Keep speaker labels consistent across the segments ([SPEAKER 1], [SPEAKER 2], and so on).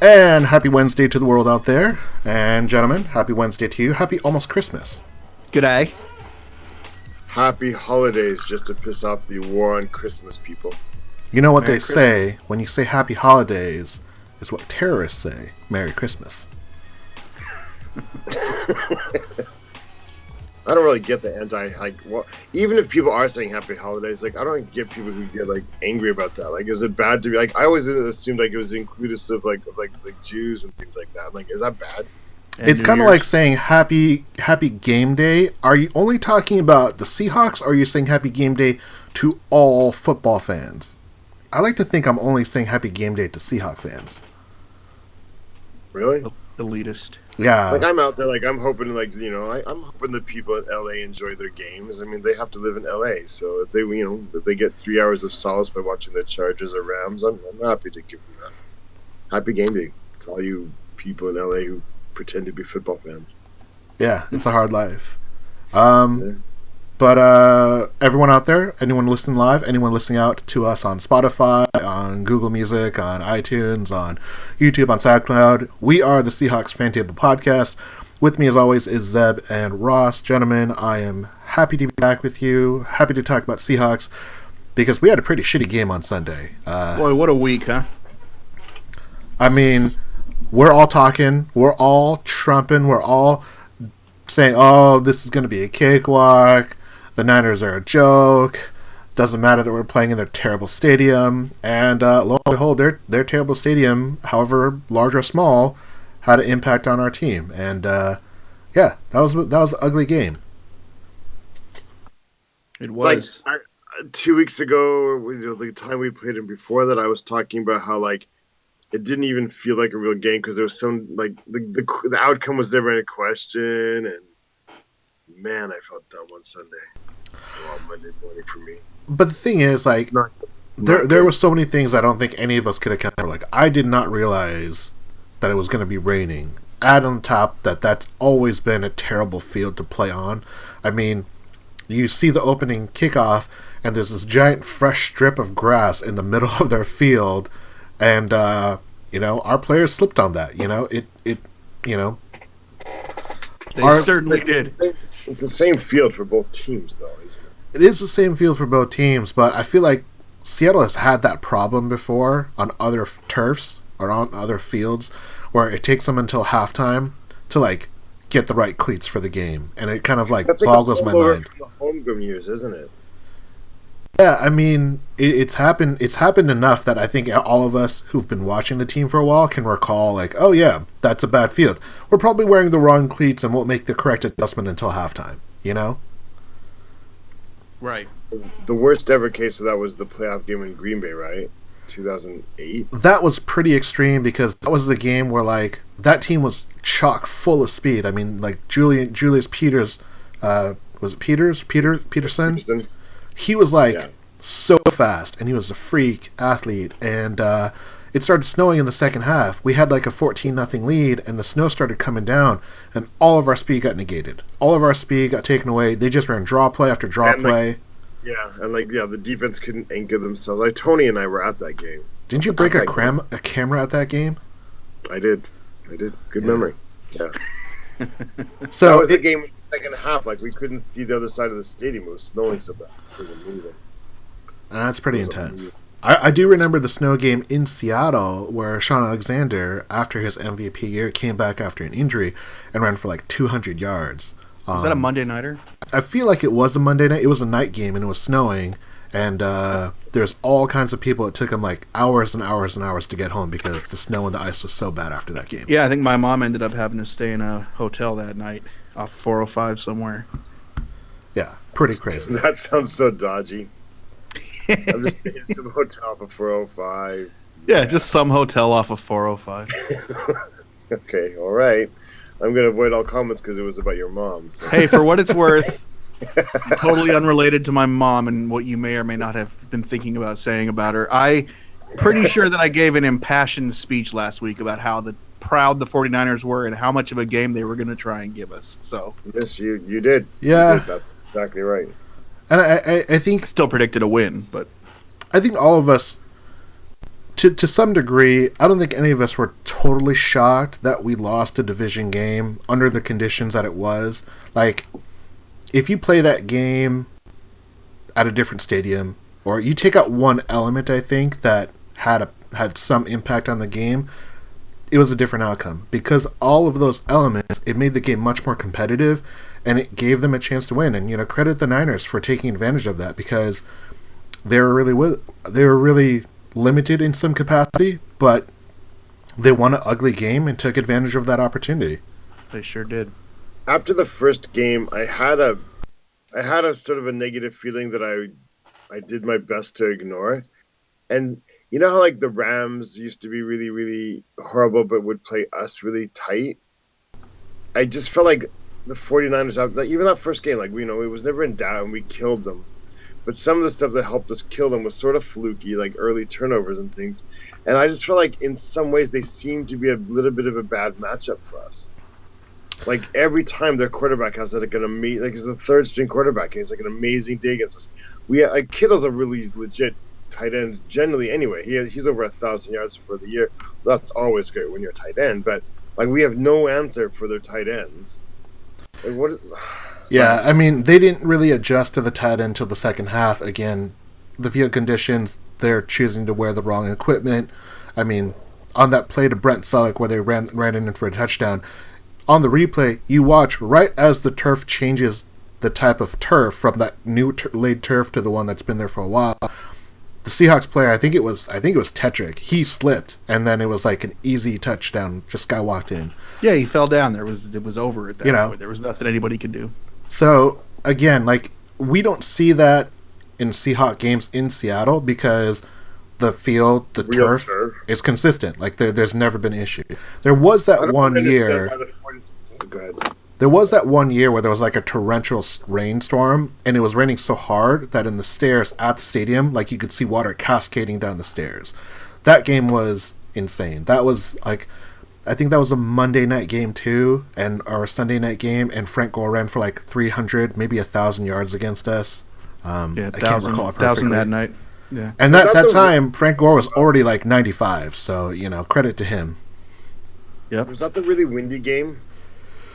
[SPEAKER 1] And happy Wednesday to the world out there. And gentlemen, happy Wednesday to you. Happy almost Christmas.
[SPEAKER 2] G'day.
[SPEAKER 3] Happy holidays, just to piss off the war on Christmas people.
[SPEAKER 1] You know what Merry Christmas. Say when you say happy holidays is what terrorists say. Merry Christmas.
[SPEAKER 3] I don't really get the even if people are saying happy holidays, I don't get people who get angry about that. Is it bad to be I always assumed it was inclusive of Jews and things like that. Is that bad?
[SPEAKER 1] And it's kind of like saying happy game day. Are you only talking about the Seahawks, or are you saying happy game day to all football fans? I like to think I'm only saying happy game day to Seahawk fans.
[SPEAKER 3] Really?
[SPEAKER 2] Elitist.
[SPEAKER 1] Yeah.
[SPEAKER 3] I'm out there, I'm hoping, I'm hoping the people in LA enjoy their games. I mean, they have to live in LA, so if they get 3 hours of solace by watching the Chargers or Rams, I'm happy to give them that. Happy game day to all you people in LA who pretend to be football fans.
[SPEAKER 1] Yeah, it's a hard life. But everyone out there, anyone listening live, anyone listening out to us on Spotify, on Google Music, on iTunes, on YouTube, on SoundCloud, we are the Seahawks FanTable Podcast. With me, as always, is Zeb and Ross. Gentlemen, I am happy to be back with you, happy to talk about Seahawks, because we had a pretty shitty game on Sunday.
[SPEAKER 2] Boy, what a week, huh?
[SPEAKER 1] I mean, we're all talking, we're all trumping, we're all saying, oh, this is going to be a cakewalk. The Niners are a joke. Doesn't matter that we're playing in their terrible stadium. And lo and behold, their terrible stadium, however large or small, had an impact on our team. And that was an ugly game.
[SPEAKER 2] It was.
[SPEAKER 3] 2 weeks ago, the time we played him before that, I was talking about how it didn't even feel like a real game because there was some the outcome was never in question, and man, I felt dumb on Sunday. Well, Monday morning for me.
[SPEAKER 1] But the thing is, there were so many things I don't think any of us could account for. I did not realize that it was going to be raining. Add on top that's always been a terrible field to play on. I mean, you see the opening kickoff, and there's this giant fresh strip of grass in the middle of their field, and our players slipped on that.
[SPEAKER 2] They certainly did.
[SPEAKER 3] It's the same field for both teams, though, isn't it?
[SPEAKER 1] It is the same field for both teams, but I feel like Seattle has had that problem before on other turfs or on other fields, where it takes them until halftime to get the right cleats for the game, and it kind of boggles my mind.
[SPEAKER 3] From the homegrown years, isn't it?
[SPEAKER 1] Yeah, I mean, it's happened. It's happened enough that I think all of us who've been watching the team for a while can recall, oh yeah, that's a bad field. We're probably wearing the wrong cleats and won't make the correct adjustment until halftime.
[SPEAKER 2] Right.
[SPEAKER 3] The worst ever case of that was the playoff game in Green Bay, right? 2008.
[SPEAKER 1] That was pretty extreme because that was the game where that team was chock full of speed. I mean, Julius Peters, was it Peterson? He was so fast, and he was a freak athlete, and it started snowing in the second half. We had a 14-0 lead, and the snow started coming down, and all of our speed got negated. All of our speed got taken away. They just ran draw play after draw play.
[SPEAKER 3] The defense couldn't anchor themselves. Tony and I were at that game.
[SPEAKER 1] Didn't you break a camera at that game?
[SPEAKER 3] I did. Good memory. Yeah.
[SPEAKER 1] So
[SPEAKER 3] that was the game in the second half. We couldn't see the other side of the stadium. It was snowing so bad. It was amazing.
[SPEAKER 1] That's pretty intense. I do remember the snow game in Seattle where Sean Alexander, after his MVP year, came back after an injury and ran for 200 yards.
[SPEAKER 2] Was that a Monday nighter?
[SPEAKER 1] I feel like it was a Monday night. It was a night game, and it was snowing. And there's all kinds of people. It took them hours and hours and hours to get home because the snow and the ice was so bad after that game.
[SPEAKER 2] Yeah, I think my mom ended up having to stay in a hotel that night off 405 somewhere.
[SPEAKER 1] Yeah, pretty crazy.
[SPEAKER 3] That sounds so dodgy. I'm just in some hotel for 405.
[SPEAKER 2] Yeah, just some hotel off of 405.
[SPEAKER 3] Okay, all right. I'm going to avoid all comments because it was about your mom. So.
[SPEAKER 2] Hey, for what it's worth, totally unrelated to my mom and what you may or may not have been thinking about saying about her, I'm pretty sure that I gave an impassioned speech last week about how proud the 49ers were and how much of a game they were going to try and give us. So
[SPEAKER 3] yes, you did.
[SPEAKER 1] Yeah.
[SPEAKER 3] You did. That's exactly right.
[SPEAKER 1] And I think...
[SPEAKER 2] Still predicted a win, but...
[SPEAKER 1] I think all of us to some degree, I don't think any of us were totally shocked that we lost a division game under the conditions that it was. Like, if you play that game at a different stadium, or you take out one element, I think, that had some impact on the game, it was a different outcome. Because all of those elements, it made the game much more competitive, and it gave them a chance to win. And, credit the Niners for taking advantage of that, because they were really limited in some capacity, but they won an ugly game and took advantage of that opportunity.
[SPEAKER 2] They sure did.
[SPEAKER 3] After the first game, I had a sort of a negative feeling that I did my best to ignore. And you know how like the Rams used to be really, really horrible but would play us really tight? I just felt like the 49ers, even that first game, like, it was never in doubt and we killed them. But some of the stuff that helped us kill them was sort of fluky, like early turnovers and things. And I just feel like in some ways they seem to be a little bit of a bad matchup for us. Like every time their quarterback has like an amazing, like he's a third string quarterback and he's like an amazing day against us. Kittle's a really legit tight end generally anyway. He's over 1,000 yards for the year. That's always great when you're a tight end, but like we have no answer for their tight ends. Like what is?
[SPEAKER 1] Yeah, I mean, they didn't really adjust to the tight end until the second half. Again, the field conditions, they're choosing to wear the wrong equipment. I mean, on that play to Brent Selleck where they ran in for a touchdown, on the replay, you watch right as the turf changes the type of turf from that new laid turf to the one that's been there for a while. The Seahawks player, I think it was Tetrick. He slipped, and then it was like an easy touchdown. Just guy walked in.
[SPEAKER 2] Yeah, he fell down. It was over at that point. There was nothing anybody could do.
[SPEAKER 1] So again, like we don't see that in Seahawks games in Seattle because the field, the turf is consistent. Like there's never been an issue. There was that one year. There was that one year where there was like a torrential rainstorm, and it was raining so hard that in the stairs at the stadium, like you could see water cascading down the stairs. That game was insane. That was like, I think that was a Monday night game too, or a Sunday night game, and Frank Gore ran for like 300, maybe 1,000 yards against us.
[SPEAKER 2] I can't recall it perfectly. 1,000 that night. Yeah.
[SPEAKER 1] And that time, Frank Gore was already like 95, so, credit to him.
[SPEAKER 2] Yep.
[SPEAKER 3] Was that the really windy game?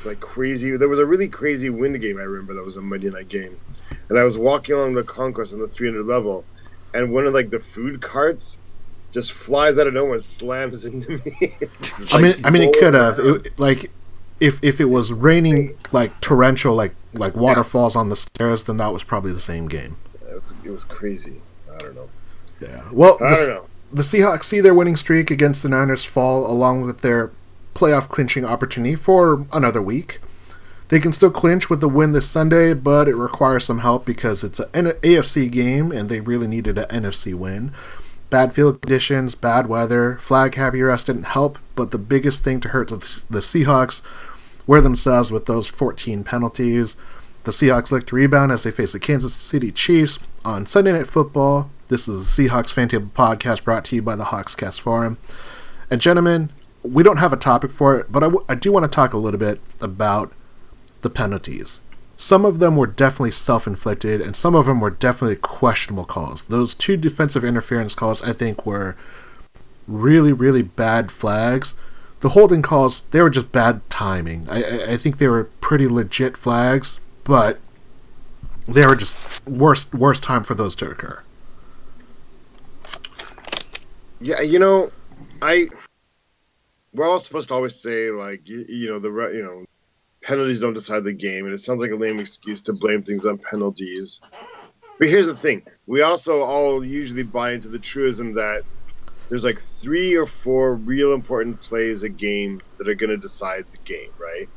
[SPEAKER 3] Like crazy. There was a really crazy wind game I remember that was a Monday night game. And I was walking along the concourse on the 300 level, and one of like the food carts just flies out of nowhere and slams into me.
[SPEAKER 1] I mean, it could have. Like, if it was raining like torrential, like waterfalls on the stairs, then that was probably the same game.
[SPEAKER 3] Yeah, it was crazy. I don't know.
[SPEAKER 1] Yeah. Well,
[SPEAKER 3] I don't know.
[SPEAKER 1] The Seahawks see their winning streak against the Niners fall along with their playoff clinching opportunity for another week. They can still clinch with the win this Sunday, but it requires some help because it's an AFC game and they really needed an NFC win. Bad field conditions, bad weather, flag happy rest didn't help, but the biggest thing to hurt the Seahawks were themselves with those 14 penalties. The Seahawks look to rebound as they face the Kansas City Chiefs on Sunday Night Football. This is the Seahawks FanTable Podcast brought to you by the Hawkscast Forum. And gentlemen, we don't have a topic for it, but I do want to talk a little bit about the penalties. Some of them were definitely self-inflicted, and some of them were definitely questionable calls. Those two defensive interference calls, I think, were really, really bad flags. The holding calls, they were just bad timing. I think they were pretty legit flags, but they were just worst time for those to occur.
[SPEAKER 3] Yeah, we're all supposed to always say, like, penalties don't decide the game, and it sounds like a lame excuse to blame things on penalties. But here's the thing. We also all usually buy into the truism that there's like 3 or 4 real important plays a game that are going to decide the game, right?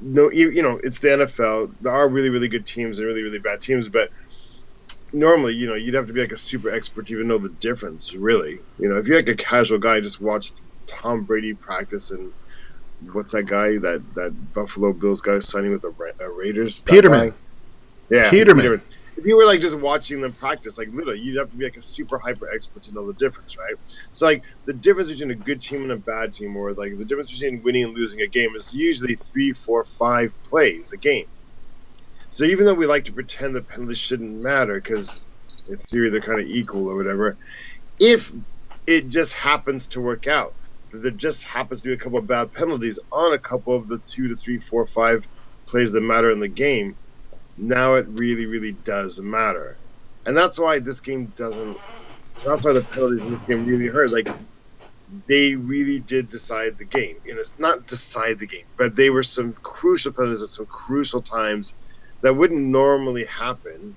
[SPEAKER 3] No, it's the NFL. There are really, really good teams and really, really bad teams, but normally, you'd have to be like a super expert to even know the difference, really. If you're like a casual guy, just watch Tom Brady practice and what's that guy, that Buffalo Bills guy signing with the Raiders?
[SPEAKER 1] Peterman.
[SPEAKER 3] Yeah,
[SPEAKER 1] Peterman.
[SPEAKER 3] If you were like just watching them practice, like literally, you'd have to be like a super hyper expert to know the difference, right? So like the difference between a good team and a bad team, or like the difference between winning and losing a game, is usually 3, 4, 5 plays a game. So even though we like to pretend that penalties shouldn't matter because in theory they're kind of equal or whatever, if it just happens to work out. There just happens to be a couple of bad penalties on a couple of the 2 to 3, 4, 5 plays that matter in the game. Now it really, really does matter. And that's why this game doesn't... That's why the penalties in this game really hurt. Like, they really did decide the game. You know, it's not decide the game, but they were some crucial penalties at some crucial times that wouldn't normally happen.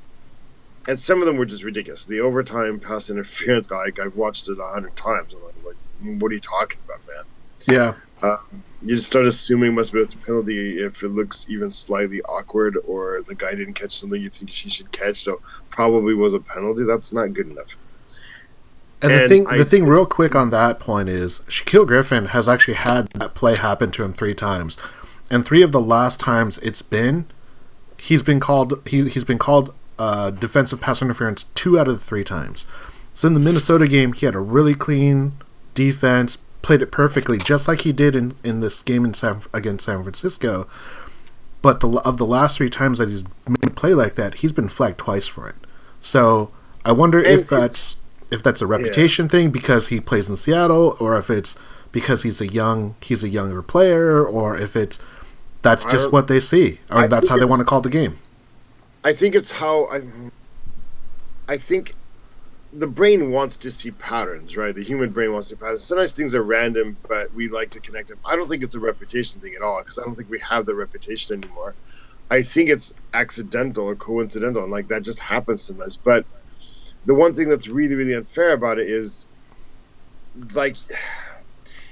[SPEAKER 3] And some of them were just ridiculous. The overtime pass interference guy, I've watched it 100 times. I'm like, what are you talking about, man?
[SPEAKER 1] Yeah.
[SPEAKER 3] You just start assuming it must be a penalty if it looks even slightly awkward or the guy didn't catch something you think he should catch, so probably was a penalty. That's not good enough.
[SPEAKER 1] And the thing real quick on that point is Shaquille Griffin has actually had that play happen to him 3 times. And 3 of the last times he's been called defensive pass interference 2 out of the 3 times. So in the Minnesota game, he had a really clean defense, played it perfectly, just like he did in this game against San Francisco. But of the last 3 times that he's made a play like that, he's been flagged twice for it. So I wonder if that's a reputation thing because he plays in Seattle, or if it's because he's a younger player, or if that's just what they see, or that's how they want to call the game.
[SPEAKER 3] I think it's how I think the brain wants to see patterns, right? The human brain wants to see patterns. Sometimes things are random, but we like to connect them. I don't think it's a reputation thing at all, because I don't think we have the reputation anymore. I think it's accidental or coincidental, and like that just happens sometimes. But the one thing that's really, really unfair about it is, like,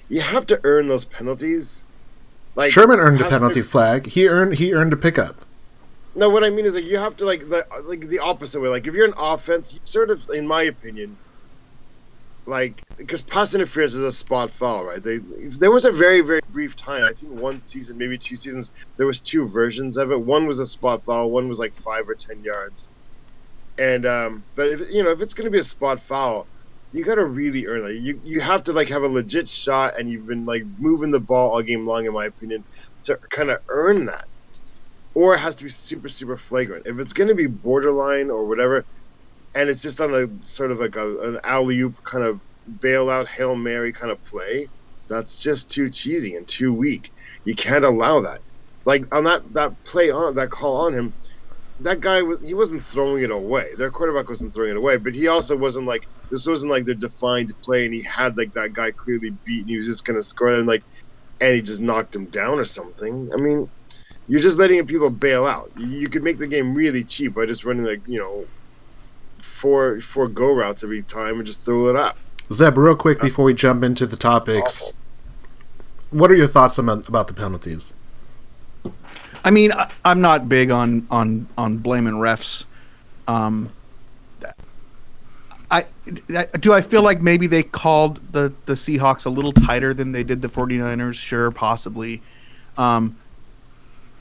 [SPEAKER 3] you have to earn those penalties. Like,
[SPEAKER 1] Sherman earned a penalty flag. He earned a pickup.
[SPEAKER 3] No, what I mean is, like, you have to, like the opposite way. Like, if you're an offense, you sort of, in my opinion, like, because pass interference is a spot foul, right? There was a very, very brief time. I think 1 season, maybe 2 seasons, there was 2 versions of it. One was a spot foul. One was like 5 or 10 yards. And but if it's going to be a spot foul, you got to really earn it. You have to, like, have a legit shot, and you've been, like, moving the ball all game long, in my opinion, to kind of earn that. Or it has to be super, super flagrant. If it's going to be borderline or whatever, and it's just on a sort of like an alley-oop kind of bailout, Hail Mary kind of play, that's just too cheesy and too weak. You can't allow that. Like, on that play, on that call on him, that guy, he wasn't throwing it away. Their quarterback wasn't throwing it away, but he also wasn't like, this wasn't like their defined play, and he had, like, that guy clearly beat, and he was just going to score, and he just knocked him down or something. I mean, you're just letting people bail out. You could make the game really cheap by just running, like, 4 go routes every time and just throw it up.
[SPEAKER 1] Zeb, real quick before we jump into the topics, awful. What are your thoughts about the penalties?
[SPEAKER 2] I mean, I'm not big on blaming refs. I feel like maybe they called the Seahawks a little tighter than they did the 49ers? Sure, possibly. I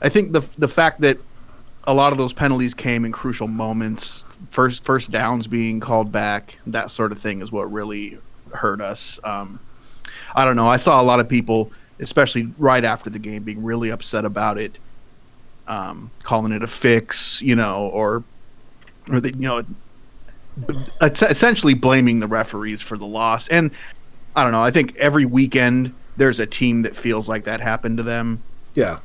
[SPEAKER 2] think the fact that a lot of those penalties came in crucial moments, first downs being called back, that sort of thing is what really hurt us. I don't know. I saw a lot of people, especially right after the game, being really upset about it, calling it a fix, or they, essentially blaming the referees for the loss. And I don't know. I think every weekend there's a team that feels like that happened to them.
[SPEAKER 1] Yeah.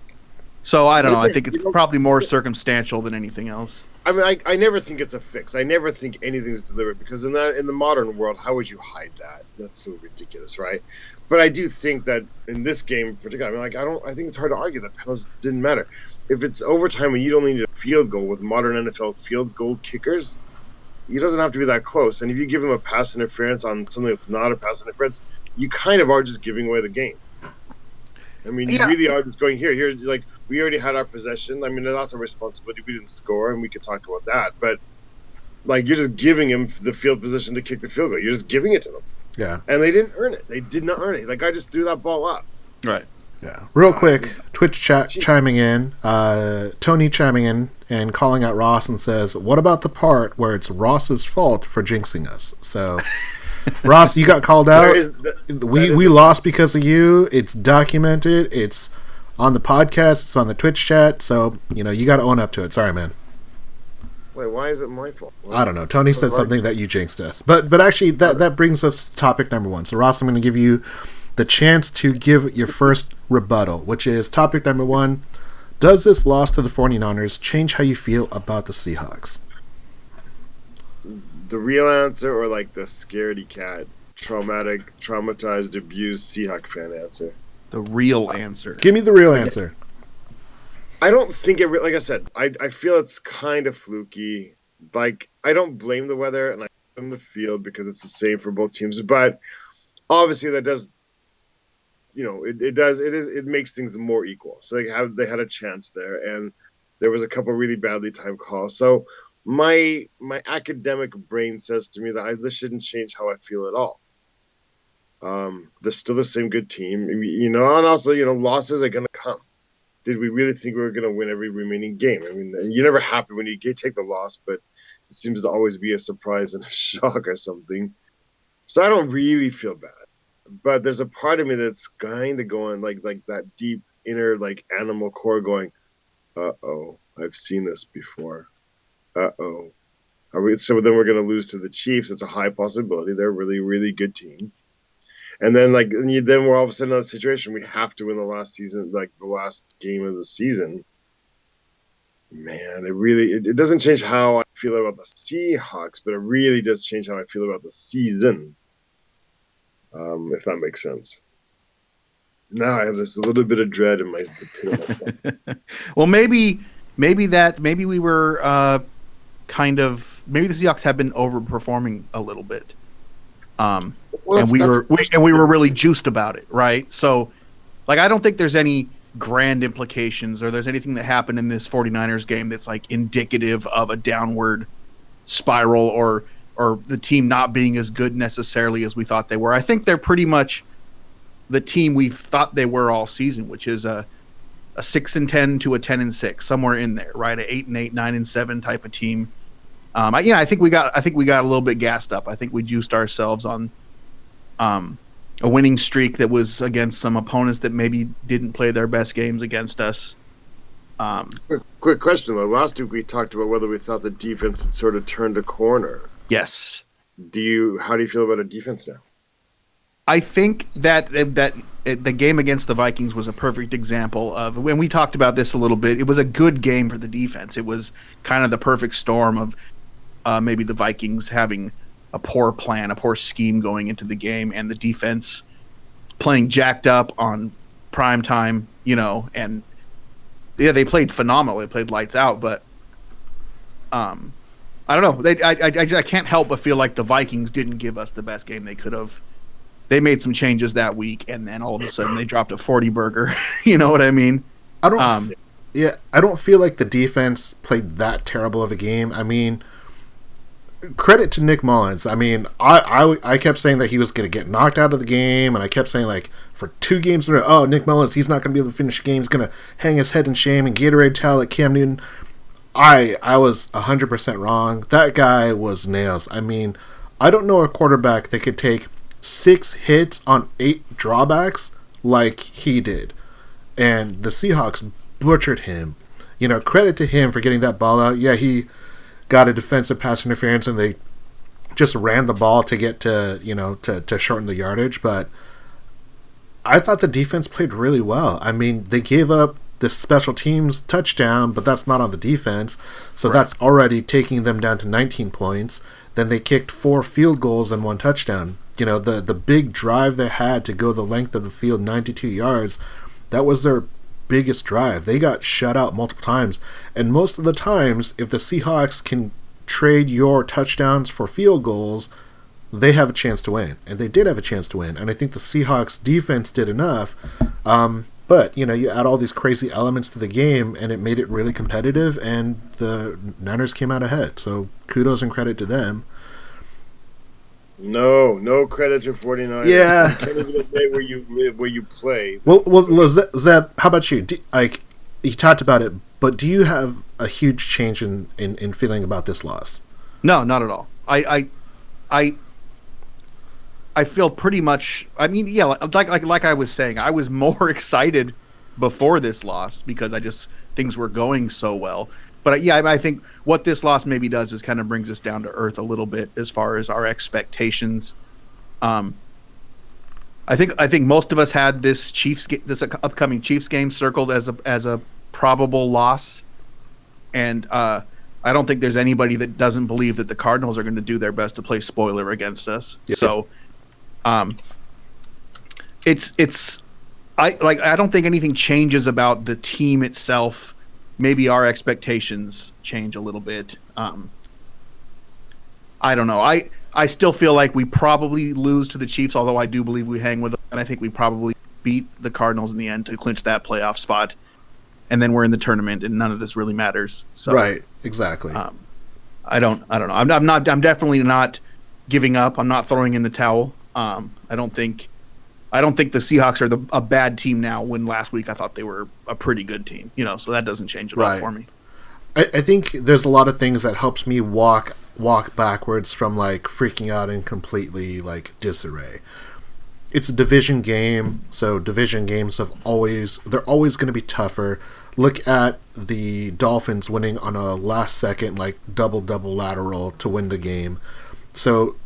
[SPEAKER 2] So I don't know. I think it's probably more circumstantial than anything else.
[SPEAKER 3] I mean, I never think it's a fix. I never think anything's deliberate, because in the modern world, how would you hide that? That's so ridiculous, right? But I do think that in this game in particular, I mean, I think it's hard to argue that penalties didn't matter. If it's overtime and you don't need a field goal with modern NFL field goal kickers, it doesn't have to be that close. And if you give them a pass interference on something that's not a pass interference, you kind of are just giving away the game. I mean, you really are just going, here, like, we already had our possession. I mean, that's our responsibility. We didn't score, and we could talk about that. But, like, you're just giving him the field position to kick the field goal. You're just giving it to them.
[SPEAKER 1] Yeah.
[SPEAKER 3] And they didn't earn it. They did not earn it. Like, I just threw that ball up.
[SPEAKER 2] Right.
[SPEAKER 1] Yeah. Real quick, Twitch chat chiming in, Tony chiming in and calling out Ross and says, what about the part where it's Ross's fault for jinxing us? So... Ross, you got called out. We lost because of you. It's documented. It's on the podcast. It's on the Twitch chat. So, you got to own up to it. Sorry, man.
[SPEAKER 3] Wait, why is it my fault?
[SPEAKER 1] I don't know. Tony said something that you jinxed us. But actually, that brings us to topic number 1. So, Ross, I'm going to give you the chance to give your first rebuttal, which is topic number 1. Does this loss to the 49ers change how you feel about the Seahawks?
[SPEAKER 3] The real answer, or like the scaredy cat, traumatized, abused Seahawks fan answer?
[SPEAKER 2] The real answer.
[SPEAKER 1] Give me the real answer.
[SPEAKER 3] I don't think it. Like I said, I feel it's kind of fluky. Like, I don't blame the weather, and I blame the field because it's the same for both teams. But obviously, that does. It makes things more equal. So they had a chance there, and there was a couple really badly timed calls. So my academic brain says to me that this shouldn't change how I feel at all. They're still the same good team, and also losses are gonna come. Did we really think we were gonna win every remaining game? I mean, you're never happy when you take the loss, but it seems to always be a surprise and a shock or something. So I don't really feel bad. But there's a part of me that's kind of going like that deep inner animal core going, uh-oh, I've seen this before. Uh-oh. So then we're going to lose to the Chiefs. It's a high possibility. They're a really, really good team. And then then we're all of a sudden in a situation we have to win the last game of the season. Man, it doesn't change how I feel about the Seahawks, but it really does change how I feel about the season. If that makes sense. Now I have this little bit of dread in the pit of my stomach.
[SPEAKER 2] Well, maybe we were maybe the Seahawks have been overperforming a little bit. And we were really juiced about it, right? So, I don't think there's any grand implications or there's anything that happened in this 49ers game that's indicative of a downward spiral or the team not being as good necessarily as we thought they were. I think they're pretty much the team we thought they were all season, which is a 6-10 to a 10-6, somewhere in there, right? A 8-8, 9-7 type of team. I think we got a little bit gassed up. I think we juiced ourselves on a winning streak that was against some opponents that maybe didn't play their best games against us.
[SPEAKER 3] Quick question though. Last week we talked about whether we thought the defense had sort of turned a corner.
[SPEAKER 2] Yes.
[SPEAKER 3] How do you feel about a defense now?
[SPEAKER 2] I think that the game against the Vikings was a perfect example of when we talked about this a little bit. It was a good game for the defense. It was kind of the perfect storm of maybe the Vikings having a poor plan, a poor scheme going into the game, and the defense playing jacked up on prime time, and they played phenomenal. They played lights out, but I don't know. I can't help but feel like the Vikings didn't give us the best game they could have. They made some changes that week, and then all of a sudden they dropped a 40 burger. You know what I mean?
[SPEAKER 1] I don't feel like the defense played that terrible of a game. I mean, credit to Nick Mullins. I mean, I kept saying that he was going to get knocked out of the game, and I kept saying for 2 games in a row, Nick Mullins, he's not going to be able to finish the game. He's going to hang his head in shame and Gatorade towel at Cam Newton. I was 100% wrong. That guy was nails. I mean, I don't know a quarterback that could take 6 hits on 8 drawbacks like he did. And the Seahawks butchered him. Credit to him for getting that ball out. Yeah, he got a defensive pass interference and they just ran the ball to get to shorten the yardage. But I thought the defense played really well. I mean, they gave up the special teams touchdown, but that's not on the defense. So That's already taking them down to 19 points. Then they kicked 4 field goals and 1 touchdown. The big drive they had to go the length of the field, 92 yards, that was their biggest drive. They got shut out multiple times. And most of the times, if the Seahawks can trade your touchdowns for field goals, they have a chance to win. And they did have a chance to win. And I think the Seahawks defense did enough. But, you add all these crazy elements to the game, and it made it really competitive, and the Niners came out ahead. So kudos and credit to them.
[SPEAKER 3] No credit to 49ers.
[SPEAKER 1] Yeah.
[SPEAKER 3] You can't even admit where you live, where you play.
[SPEAKER 1] Well, Zeb, how about you? You talked about it, but do you have a huge change in feeling about this loss?
[SPEAKER 2] No, not at all. I feel pretty much. I mean, yeah, like I was saying, I was more excited before this loss because things were going so well, But yeah, I think what this loss maybe does is kind of brings us down to earth a little bit as far as our expectations. I think most of us had this upcoming Chiefs game circled as a probable loss, and I don't think there's anybody that doesn't believe that the Cardinals are going to do their best to play spoiler against us. Yeah. So, I don't think anything changes about the team itself. Maybe our expectations change a little bit. I don't know. I still feel like we probably lose to the Chiefs, although I do believe we hang with them, and I think we probably beat the Cardinals in the end to clinch that playoff spot. And then we're in the tournament, and none of this really matters. So,
[SPEAKER 1] right, exactly.
[SPEAKER 2] I don't know. I'm definitely not giving up. I'm not throwing in the towel. I don't think the Seahawks are a bad team now. When last week I thought they were a pretty good team. So that doesn't change at all for me.
[SPEAKER 1] I think there's a lot of things that helps me walk backwards from like freaking out and completely like disarray. It's a division game, so division games they're always going to be tougher. Look at the Dolphins winning on a last second like double lateral to win the game. So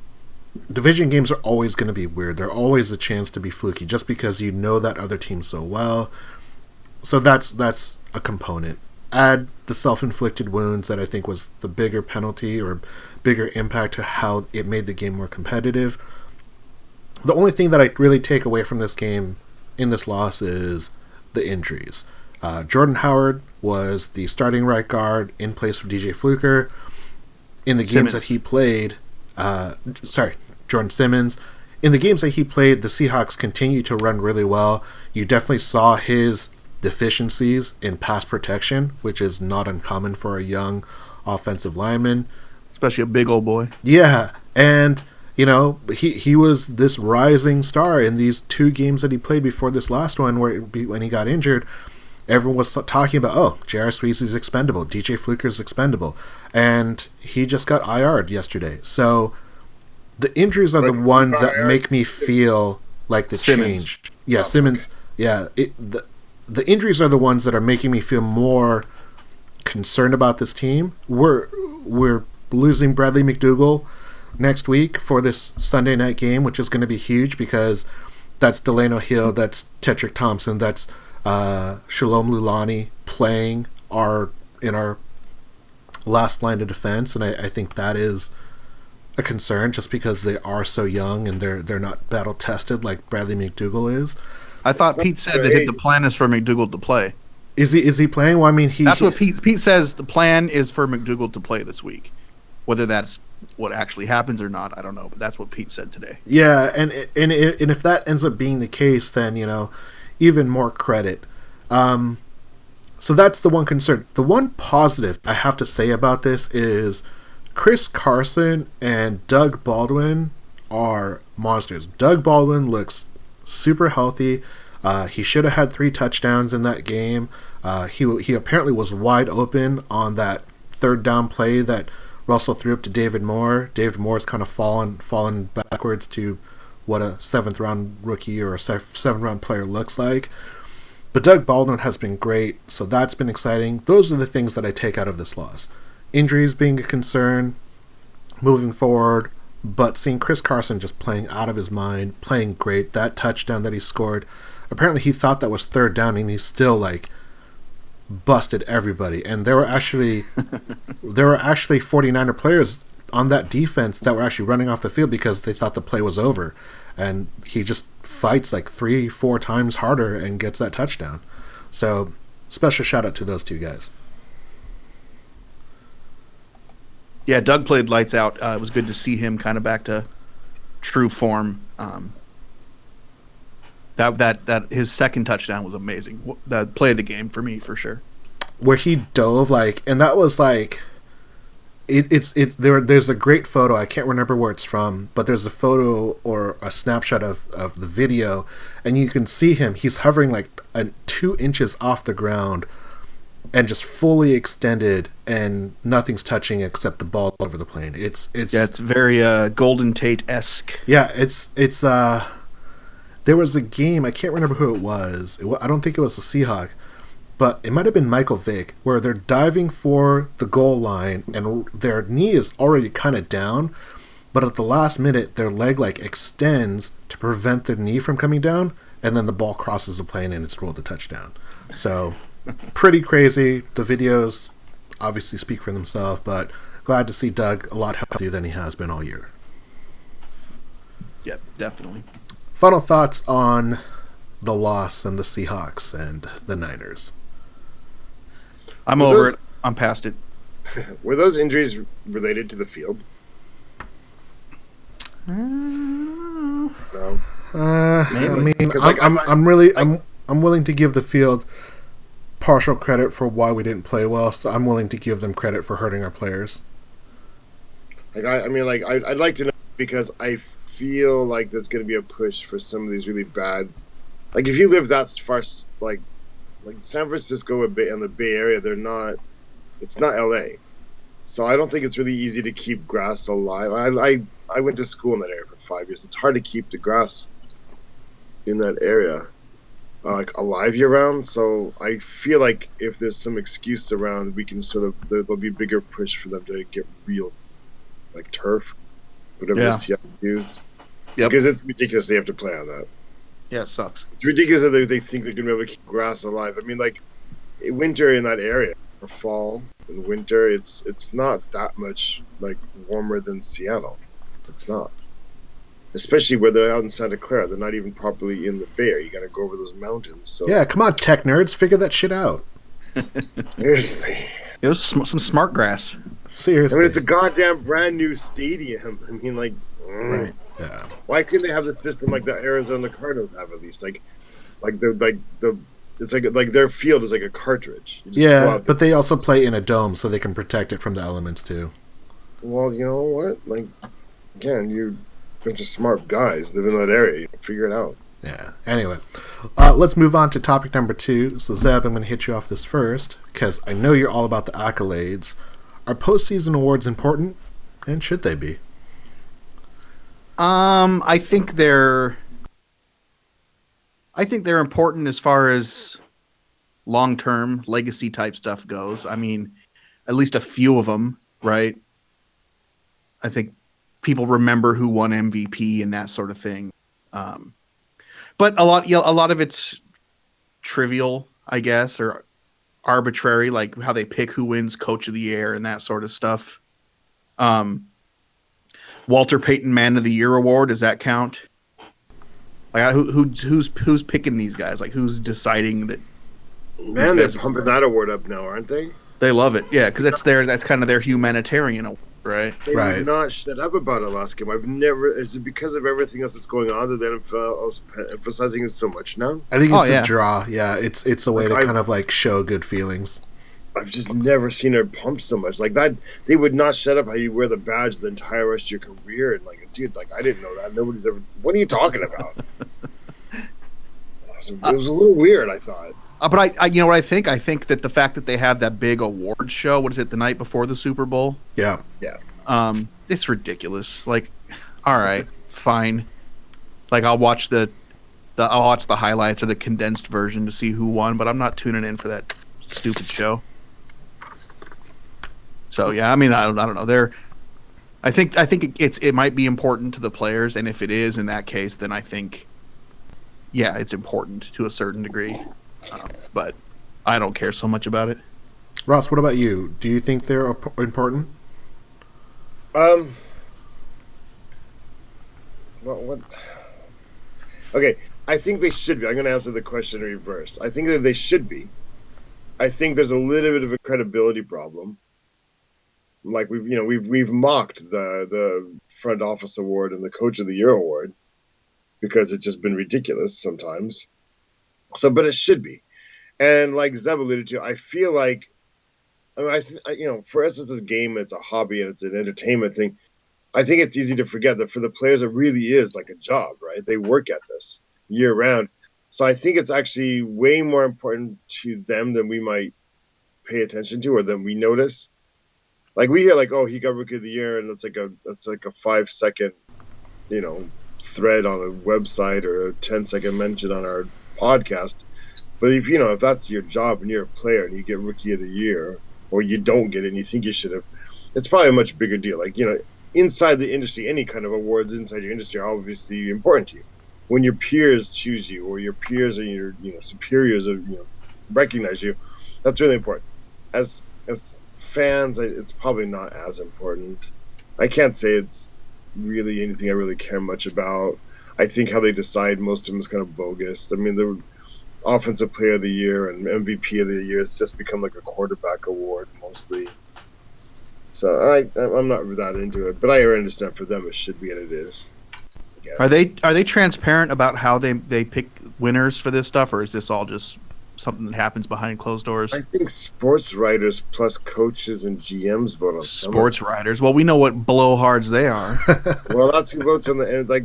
[SPEAKER 1] division games are always going to be weird. They're always a chance to be fluky just because you know that other team so well. So that's a component. Add the self-inflicted wounds that I think was the bigger penalty or bigger impact to how it made the game more competitive. The only thing that I really take away from this game in this loss is the injuries. Jordan Howard was the starting right guard in place of DJ Fluker. In the games that he played, Jordan Simmons. In the games that he played, the Seahawks continued to run really well. You definitely saw his deficiencies in pass protection, which is not uncommon for a young offensive lineman.
[SPEAKER 2] Especially a big old boy.
[SPEAKER 1] Yeah, and he was this rising star in these two games that he played before this last one when he got injured. Everyone was talking about, J.R. Sweezy's expendable, DJ Fluker's expendable, and he just got IR'd yesterday. So the injuries are the ones that make me feel like the change. Yeah, Simmons. Okay. Yeah, the injuries are the ones that are making me feel more concerned about this team. We're losing Bradley McDougall next week for this Sunday night game, which is going to be huge because that's Delano Hill, that's Tetrick Thompson, that's Shalom Lulani playing in our last line of defense, and I think that is a concern just because they are so young and they're not battle tested like Bradley McDougall is.
[SPEAKER 2] I thought Pete said that the plan is for McDougall to play.
[SPEAKER 1] Is he playing? Well, I mean,
[SPEAKER 2] that's what Pete says. The plan is for McDougall to play this week. Whether that's what actually happens or not, I don't know. But that's what Pete said today.
[SPEAKER 1] Yeah, and if that ends up being the case, then even more credit. So that's the one concern. The one positive I have to say about this is Chris Carson and Doug Baldwin are monsters. Doug Baldwin looks super healthy. He should have had 3 touchdowns in that game. He apparently was wide open on that third down play that Russell threw up to David Moore. David Moore's kind of fallen backwards to what a 7th round rookie or a 7th round player looks like. But Doug Baldwin has been great, so that's been exciting. Those are the things that I take out of this loss. Injuries being a concern, moving forward, but seeing Chris Carson just playing out of his mind, playing great. That touchdown that he scored, apparently he thought that was 3rd down, and he still busted everybody. And there were actually 49er players on that defense that were actually running off the field because they thought the play was over. And he just fights 3-4 times harder and gets that touchdown. So, special shout out to those 2 guys.
[SPEAKER 2] Yeah, Doug played lights out. It was good to see him kind of back to true form. That his second touchdown was amazing. The play of the game for me, for sure.
[SPEAKER 1] Where he dove and that was there's a great photo. I can't remember where it's from, but there's a photo or a snapshot of the video, and you can see him. He's hovering 2 inches off the ground, and just fully extended, and nothing's touching except the ball over the plane. It's
[SPEAKER 2] very Golden Tate-esque.
[SPEAKER 1] Yeah, it's there was a game, I can't remember who it was. I don't think it was the Seahawks, but it might have been Michael Vick, where they're diving for the goal line and their knee is already kind of down, but at the last minute their leg like extends to prevent their knee from coming down, and then the ball crosses the plane and it's ruled a touchdown. So pretty crazy. The videos obviously speak for themselves, but glad to see Doug a lot healthier than he has been all year.
[SPEAKER 2] Yep, definitely.
[SPEAKER 1] Final thoughts on the loss and the Seahawks and the Niners.
[SPEAKER 2] I'm over it. I'm past it.
[SPEAKER 3] Were those injuries related to the field? No.
[SPEAKER 1] I mean, I'm willing to give the field partial credit for why we didn't play well, so I'm willing to give them credit for hurting our players.
[SPEAKER 3] I'd like to know, because I feel like there's going to be a push for some of these really bad. Like, if you live that far, like San Francisco and the Bay Area, it's not LA. So I don't think it's really easy to keep grass alive. I went to school in that area for 5 years. It's hard to keep the grass in that area alive year round. So I feel like if there's some excuse around, we can there'll be a bigger push for them to get real, like, turf, whatever the Seattle use.
[SPEAKER 2] Yep.
[SPEAKER 3] Because it's ridiculous they have to play on that.
[SPEAKER 2] Yeah, it sucks.
[SPEAKER 3] It's ridiculous that they think they're going to be able to keep grass alive. I mean, like, winter in that area, or fall and winter, it's not that much, like, warmer than Seattle. It's not. Especially where they're out in Santa Clara. They're not even properly in the Bay Area. You got to go over those mountains. So.
[SPEAKER 1] Yeah, come on, tech nerds. Figure that shit out.
[SPEAKER 3] Seriously.
[SPEAKER 2] It was some smart grass.
[SPEAKER 1] Seriously.
[SPEAKER 3] I mean, it's a goddamn brand new stadium. I mean, like,
[SPEAKER 1] right. Yeah.
[SPEAKER 3] Why couldn't they have the system like the Arizona Cardinals have at least? It's like their field is like a cartridge.
[SPEAKER 1] Yeah, but they also play in a dome, so they can protect it from the elements too.
[SPEAKER 3] Well, you know what? Like, again, you're a bunch of smart guys live in that area. You can figure it out.
[SPEAKER 1] Yeah. Anyway, let's move on to topic number 2. So, Zeb, I'm going to hit you off this first, because I know you're all about the accolades. Are postseason awards important, and should they be?
[SPEAKER 2] I think they're important as far as long-term legacy type stuff goes. I mean, at least a few of them, right? I think people remember who won MVP and that sort of thing. But a lot of it's trivial, I guess, or arbitrary, like how they pick who wins Coach of the Year and that sort of stuff. Walter Payton Man of the Year award, does that count? Like, who's picking these guys? Like, who's deciding that?
[SPEAKER 3] Man, they're pumping that award up now, aren't they?
[SPEAKER 2] They love it, yeah, because that's kind of their humanitarian award, right?
[SPEAKER 3] They did not shut up about it last game. Is it because of everything else that's going on that the NFL is emphasizing it so much now?
[SPEAKER 1] I think it's a draw. Yeah, it's a way to kind of like show good feelings.
[SPEAKER 3] I've just never seen her pump so much like that. They would not shut up how you wear the badge the entire rest of your career, and like, dude, like, I didn't know that. Nobody's ever. What are you talking about? It was a little weird, I thought.
[SPEAKER 2] But I you know what I think? I think that the fact that they have that big award show, what is it, the night before the Super Bowl?
[SPEAKER 1] Yeah.
[SPEAKER 2] It's ridiculous. Like, all right, fine. Like, I'll watch the highlights or the condensed version to see who won, but I'm not tuning in for that stupid show. So yeah, I mean, I don't know. I think it might be important to the players, and if it is in that case, then I think, yeah, it's important to a certain degree. But I don't care so much about it.
[SPEAKER 1] Ross, what about you? Do you think they're important?
[SPEAKER 3] Well, what? Okay, I think they should be. I'm going to answer the question in reverse. I think that they should be. I think there's a little bit of a credibility problem. Like, we've mocked the front office award and the Coach of the Year award because it's just been ridiculous sometimes. So, but it should be. And like Zeb alluded to, I feel like, for us as a game, it's a hobby and it's an entertainment thing. I think it's easy to forget that for the players, it really is like a job, right? They work at this year round. So I think it's actually way more important to them than we might pay attention to or than we notice. Like, we hear like, oh, he got Rookie of the Year, and it's like a 5-second, thread on a website or a 10-second mention on our podcast. But if that's your job and you're a player and you get Rookie of the Year, or you don't get it and you think you should have, it's probably a much bigger deal. Like, inside the industry, any kind of awards inside your industry are obviously important to you. When your peers choose you, or your peers or your superiors recognize you, that's really important. As fans, it's probably not as important. I can't say it's really anything I really care much about. I think how they decide most of them is kind of bogus. I mean, the Offensive Player of the Year and MVP of the Year has just become like a quarterback award mostly. So I'm not that into it, but I understand for them it should be, and it is.
[SPEAKER 2] Are they transparent about how they pick winners for this stuff, or is this all just something that happens behind closed doors?
[SPEAKER 3] I think sports writers plus coaches and GMs vote on
[SPEAKER 2] sports writers. Well, we know what blowhards they are.
[SPEAKER 3] Well, that's who votes on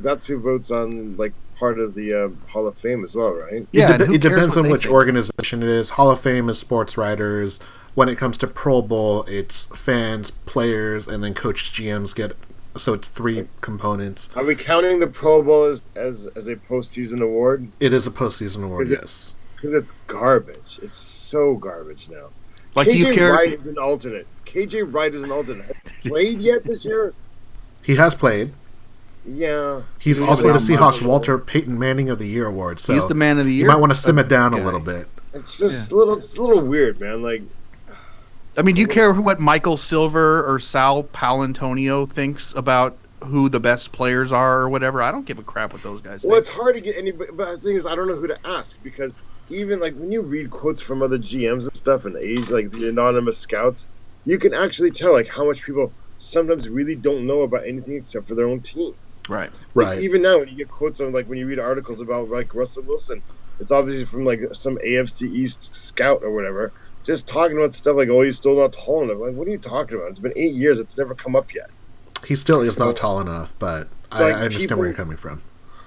[SPEAKER 3] that's who votes on part of the Hall of Fame as well, right?
[SPEAKER 1] Yeah, it depends on which organization it is. Hall of Fame is sports writers. When it comes to Pro Bowl, it's fans, players, and then coach GMs get. So it's 3 components.
[SPEAKER 3] Are we counting the Pro Bowl as a postseason award?
[SPEAKER 1] It is a postseason award, yes.
[SPEAKER 3] Because it's garbage. It's so garbage now.
[SPEAKER 2] Like, do you care?
[SPEAKER 3] Wright is an alternate. KJ Wright is an alternate. Has he played yet this year?
[SPEAKER 1] He has played.
[SPEAKER 3] Yeah.
[SPEAKER 1] He's also the Seahawks Walter Payton Manning of the Year award. So
[SPEAKER 2] he's the man of the year.
[SPEAKER 1] You might want to sim it down a little bit.
[SPEAKER 3] It's just a little weird, man. Like,
[SPEAKER 2] I mean, do you care what Michael Silver or Sal Paolantonio thinks about who the best players are or whatever? I don't give a crap what those guys think.
[SPEAKER 3] Well, it's hard to get anybody, but the thing is, I don't know who to ask, because even like when you read quotes from other GMs and stuff and like the anonymous scouts, you can actually tell like how much people sometimes really don't know about anything except for their own team.
[SPEAKER 2] Right.
[SPEAKER 1] Right.
[SPEAKER 3] Even now, when you get quotes on, like when you read articles about like Russell Wilson, it's obviously from like some AFC East scout or whatever, just talking about stuff like, oh, he's still not tall enough. Like, what are you talking about? It's been 8 years. It's never come up yet.
[SPEAKER 1] He still is not tall enough, but I understand where you're coming from.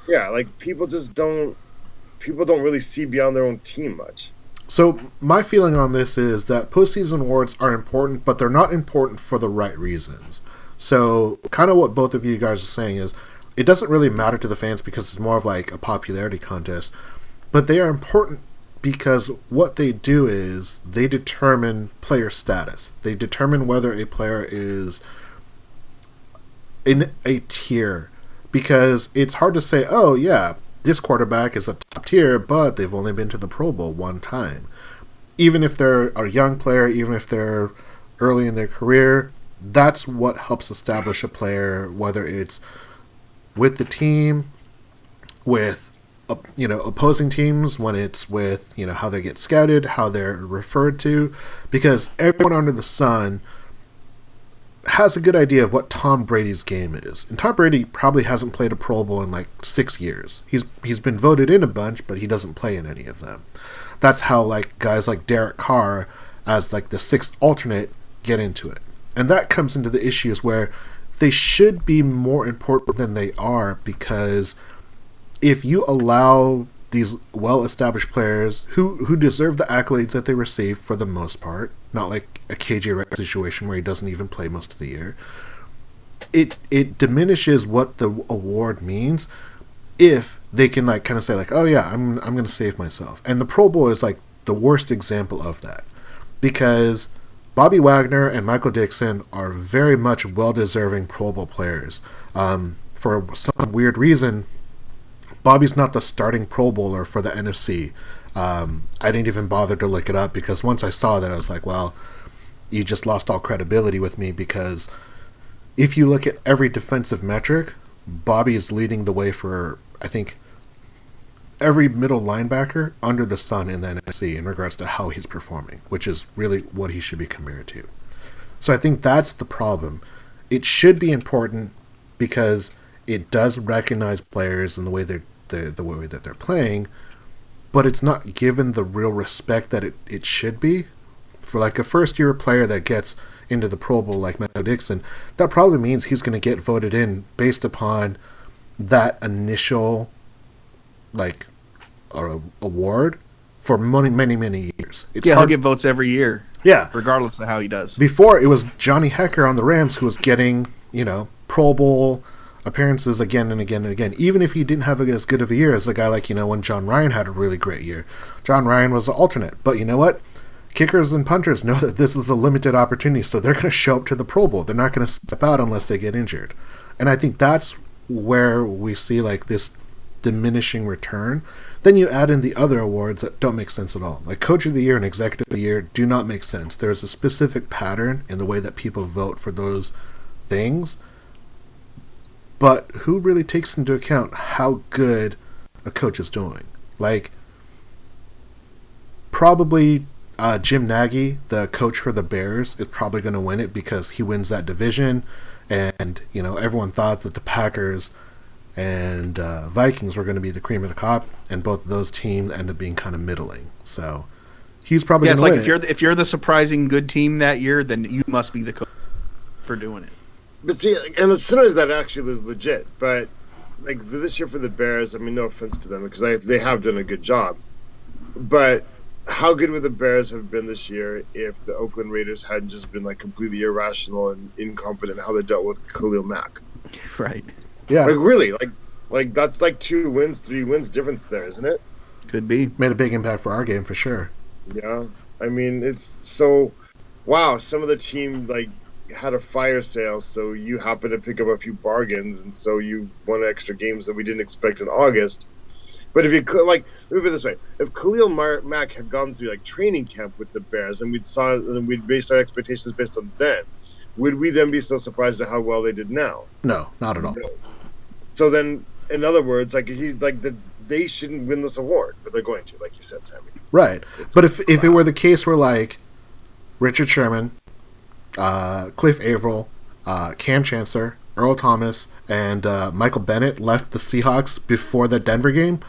[SPEAKER 3] Yeah, like people don't really see beyond their own team much.
[SPEAKER 1] So my feeling on this is that postseason awards are important, but they're not important for the right reasons. So kind of what both of you guys are saying is it doesn't really matter to the fans because it's more of like a popularity contest, but they are important because what they do is they determine player status. They determine whether a player is in a tier, because it's hard to say, oh yeah, this quarterback is a top tier, but they've only been to the Pro Bowl one time. Even if they're a young player, even if they're early in their career, that's what helps establish a player, whether it's with the team, with opposing teams, when it's with how they get scouted, how they're referred to, because everyone under the sun has a good idea of what Tom Brady's game is. And Tom Brady probably hasn't played a Pro Bowl in like 6 years. He's been voted in a bunch, but he doesn't play in any of them. That's how like guys like Derek Carr, as like the 6th alternate, get into it. And that comes into the issues where they should be more important than they are, because if you allow these well-established players who deserve the accolades that they receive for the most part, not like a KJ Wright situation where he doesn't even play most of the year, it diminishes what the award means if they can like kind of say like, oh yeah, I'm going to save myself. And the Pro Bowl is like the worst example of that, because Bobby Wagner and Michael Dixon are very much well-deserving Pro Bowl players. For some weird reason, Bobby's not the starting Pro Bowler for the NFC. I didn't even bother to look it up, because once I saw that, I was like, well, you just lost all credibility with me, because if you look at every defensive metric, Bobby is leading the way for, I think, every middle linebacker under the sun in the NFC in regards to how he's performing, which is really what he should be compared to. So I think that's the problem. It should be important because it does recognize players in the way the way that they're playing, but it's not given the real respect that it should be. For like a first-year player that gets into the Pro Bowl like Michael Dixon, that probably means he's going to get voted in based upon that initial like award for many years.
[SPEAKER 2] He'll get votes every year.
[SPEAKER 1] Yeah,
[SPEAKER 2] regardless of how he does.
[SPEAKER 1] Before, it was Johnny Hecker on the Rams who was getting Pro Bowl, appearances again and again and again. Even if he didn't have as good of a year as a guy like, when John Ryan had a really great year. John Ryan was an alternate. But you know what? Kickers and punters know that this is a limited opportunity, so they're going to show up to the Pro Bowl. They're not going to step out unless they get injured. And I think that's where we see like this diminishing return. Then you add in the other awards that don't make sense at all. Like Coach of the Year and Executive of the Year do not make sense. There's a specific pattern in the way that people vote for those things. But who really takes into account how good a coach is doing? Like, probably Jim Nagy, the coach for the Bears, is probably going to win it because he wins that division. And, everyone thought that the Packers and Vikings were going to be the cream of the crop, and both of those teams end up being kind of middling. So he's probably going to win.
[SPEAKER 2] It's like if you're the surprising good team that year, then you must be the coach for doing it.
[SPEAKER 3] But see, and as soon as that actually is legit, but like this year for the Bears, I mean, no offense to them because they have done a good job, but how good would the Bears have been this year if the Oakland Raiders hadn't just been like completely irrational and incompetent in how they dealt with Khalil Mack?
[SPEAKER 2] Right.
[SPEAKER 1] Yeah.
[SPEAKER 3] Like really, like that's like 2 wins, 3 wins difference there, isn't it?
[SPEAKER 2] Could be.
[SPEAKER 1] Made a big impact for our game for sure.
[SPEAKER 3] Yeah. I mean, it's so wow. Some of the team like had a fire sale, so you happen to pick up a few bargains, and so you won extra games that we didn't expect in August. But if you could, like, let me put it this way: if Khalil Mack had gone through like training camp with the Bears, and we'd based our expectations based on then, would we then be so surprised at how well they did now?
[SPEAKER 1] No, not at all.
[SPEAKER 3] No. So then, in other words, like they shouldn't win this award, but they're going to, like you said, Sammy.
[SPEAKER 1] Right. But if it were the case where like Richard Sherman, Cliff Averill, Cam Chancellor, Earl Thomas, and Michael Bennett left the Seahawks before the Denver game,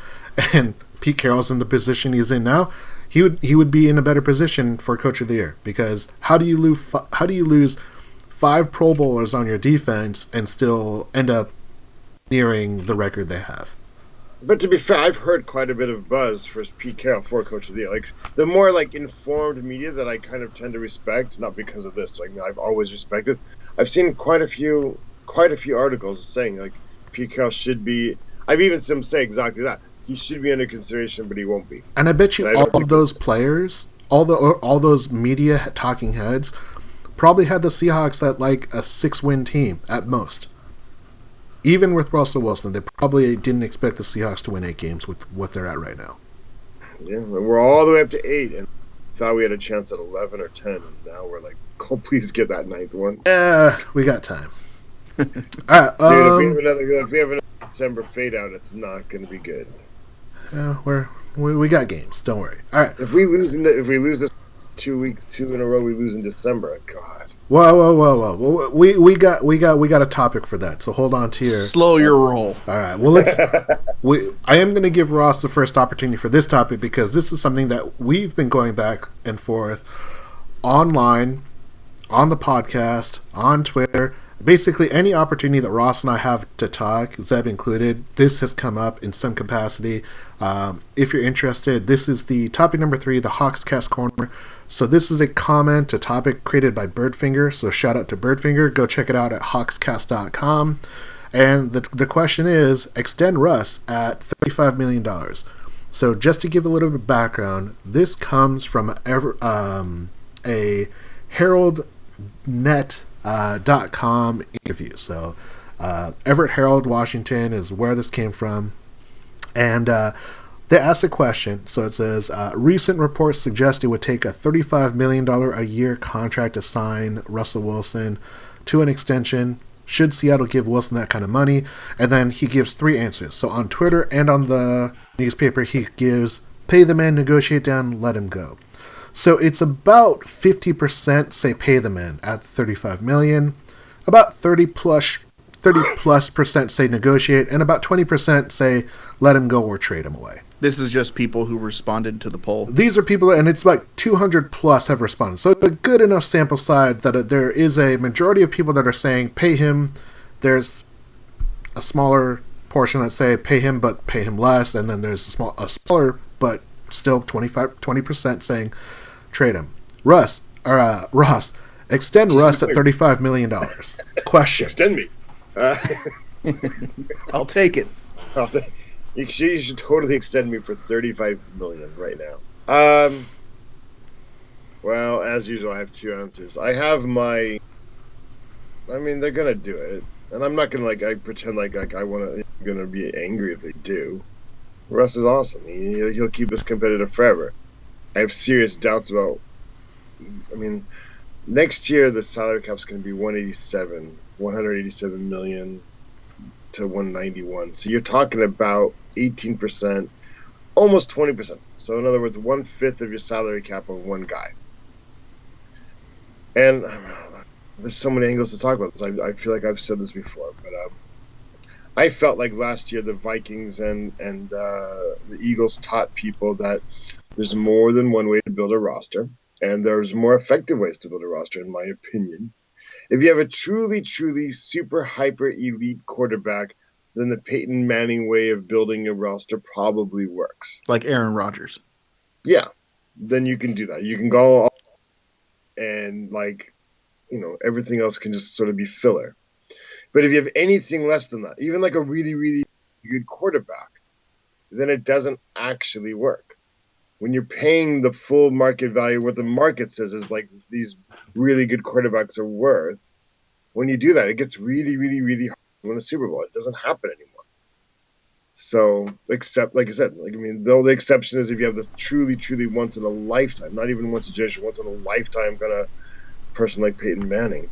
[SPEAKER 1] and Pete Carroll's in the position he's in now, he would be in a better position for Coach of the Year, because how do you lose 5 Pro Bowlers on your defense and still end up nearing the record they have?
[SPEAKER 3] But to be fair, I've heard quite a bit of buzz for Pete Carroll for Coach of the Year. Like the more like informed media that I kind of tend to respect, not because of this. Like I've always respected. I've seen quite a few articles saying like Pete Carroll should be. I've even seen him say exactly that. He should be under consideration, but he won't be.
[SPEAKER 1] And I bet you all of those players, all those media talking heads, probably had the Seahawks at like a 6-win team at most. Even with Russell Wilson, they probably didn't expect the Seahawks to win 8 games with what they're at right now.
[SPEAKER 3] Yeah, we're all the way up to 8, and thought we had a chance at 11 or 10, and now we're like, oh, please get that 9th one.
[SPEAKER 1] Yeah, we got time. All right,
[SPEAKER 3] dude, if we have another December fade out, it's not going to be good.
[SPEAKER 1] We got games. Don't worry. All right.
[SPEAKER 3] If we lose this 2 in a row, we lose in December. God.
[SPEAKER 1] Whoa. We got a topic for that, so hold on to your...
[SPEAKER 2] Slow your roll.
[SPEAKER 1] All right, well, I am going to give Ross the first opportunity for this topic, because this is something that we've been going back and forth online, on the podcast, on Twitter. Basically, any opportunity that Ross and I have to talk, Zeb included, this has come up in some capacity. If you're interested, this is the topic number 3, the Hawkscast Corner. So this is a topic created by Birdfinger. So shout out to Birdfinger. Go check it out at hawkscast.com. And the question is, extend Russ at $35 million. So just to give a little bit of background, this comes from a HeraldNet.com interview. So Everett Herald, Washington is where this came from. And they asked a question. So it says, recent reports suggest it would take a $35 million a year contract to sign Russell Wilson to an extension. Should Seattle give Wilson that kind of money? And then he gives 3 answers. So on Twitter and on the newspaper, he gives, pay the man, negotiate down, let him go. So it's about 50% say pay the man at $35 million. About 30 plus percent say negotiate, and about 20% say let him go or trade him away.
[SPEAKER 2] This is just people who responded to the poll.
[SPEAKER 1] These are people, and it's like 200 plus have responded. So it's a good enough sample size that there is a majority of people that are saying pay him. There's a smaller portion that say pay him, but pay him less, and then there's a smaller but still 20% saying trade him. Ross, extend Russ at $35 million. Question.
[SPEAKER 3] Extend me.
[SPEAKER 2] I'll take it.
[SPEAKER 3] You should totally extend me for $35 million right now. Well, as usual, I have two answers. I have my. I mean, they're gonna do it, and I'm not gonna I pretend like I gonna be angry if they do. Russ is awesome. He'll keep us competitive forever. I have serious doubts about. I mean, next year the salary cap's gonna be 187 million to 191. So you're talking about 18%, almost 20%. So in other words, 1/5 of your salary cap on one guy. And there's so many angles to talk about this. I feel like I've said this before, but I felt like last year the Vikings and the Eagles taught people that there's more than one way to build a roster, and there's more effective ways to build a roster, in my opinion. If you have a truly, truly super hyper elite quarterback, then the Peyton Manning way of building a roster probably works.
[SPEAKER 2] Like Aaron Rodgers.
[SPEAKER 3] Yeah, then you can do that. You can go all and everything else can just sort of be filler. But if you have anything less than that, even like a really, really good quarterback, then it doesn't actually work. When you're paying the full market value, what the market says is like these really good quarterbacks are worth, when you do that, it gets really, really, really hard to win a Super Bowl. It doesn't happen anymore. So, except, like I said, though the exception is if you have this truly, truly once in a lifetime, not even once a generation, once in a lifetime kind of person like Peyton Manning.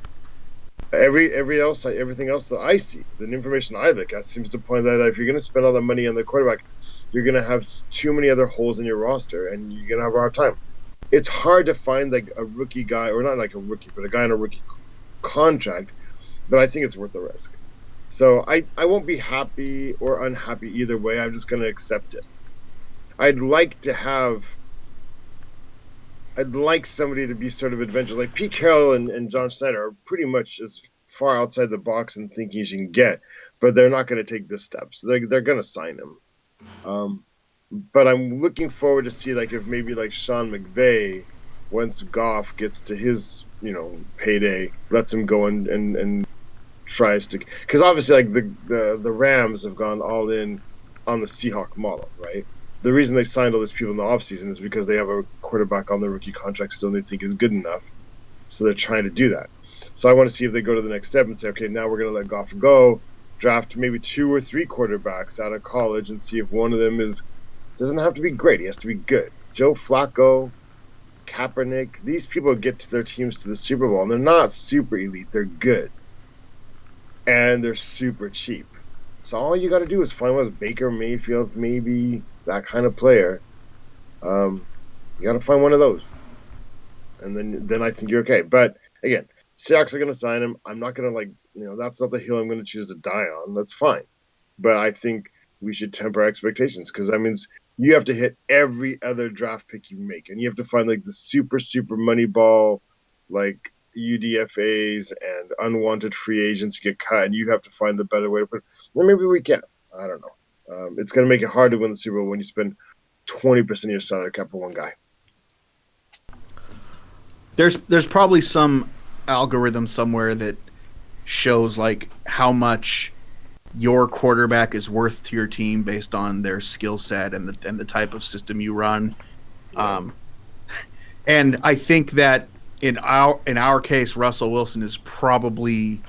[SPEAKER 3] Everything else that I see, the information I look at seems to point that if you're going to spend all that money on the quarterback, you're going to have too many other holes in your roster, and you're going to have a hard time. It's hard to find like a rookie guy, or not like a rookie, but a guy on a rookie contract, but I think it's worth the risk. So I won't be happy or unhappy either way. I'm just going to accept it. I'd like somebody to be sort of adventurous. Like Pete Carroll and John Schneider are pretty much as far outside the box and thinking as you can get, but they're not going to take this step. So they're going to sign him. But I'm looking forward to see like if maybe like Sean McVay, once Goff gets to his payday, lets him go and tries to, because obviously like the Rams have gone all in on the Seahawk model, right? The reason they signed all these people in the offseason is because they have a quarterback on their rookie contract still and they think is good enough. So they're trying to do that. So I want to see if they go to the next step and say, okay, now we're going to let Goff go, draft maybe 2 or 3 quarterbacks out of college and see if one of them doesn't have to be great. He has to be good. Joe Flacco, Kaepernick, these people get to their teams to the Super Bowl and they're not super elite. They're good. And they're super cheap. So all you got to do is find one Baker Mayfield, maybe that kind of player. You got to find one of those, and then I think you're okay. But again, Seahawks are going to sign him. I'm not going to that's not the hill I'm going to choose to die on. That's fine, but I think we should temper expectations because that means you have to hit every other draft pick you make, and you have to find like the super money ball, like UDFAs and unwanted free agents get cut, and you have to find the better way to put it. Well, maybe we can. I don't know. It's going to make it hard to win the Super Bowl when you spend 20% of your salary cap on one guy.
[SPEAKER 2] There's probably some algorithm somewhere that shows like how much your quarterback is worth to your team based on their skill set and the type of system you run. Yeah. And I think that in our case, Russell Wilson is probably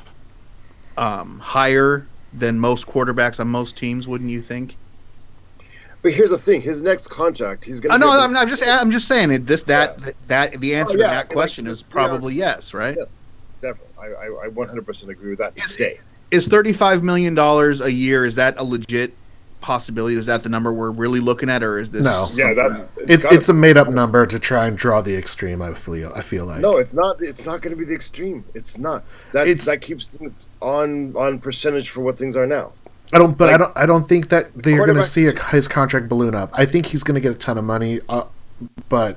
[SPEAKER 2] higher than most quarterbacks on most teams. Wouldn't you think?
[SPEAKER 3] But here's the thing: his next contract, he's going to.
[SPEAKER 2] No, I'm just saying it. That the answer to that question is probably yes, right? Yeah,
[SPEAKER 3] definitely. I 100% agree with that today.
[SPEAKER 2] Is $35 million a year? Is that a legit possibility? Is that the number we're really looking at, or is this?
[SPEAKER 1] No.
[SPEAKER 3] Yeah,
[SPEAKER 1] it's a made up number to try and draw the extreme. I feel like.
[SPEAKER 3] No, it's not. It's not going to be the extreme. It's not. That keeps things on percentage for what things are now.
[SPEAKER 1] I don't think that you're going to see his contract balloon up. I think he's going to get a ton of money, but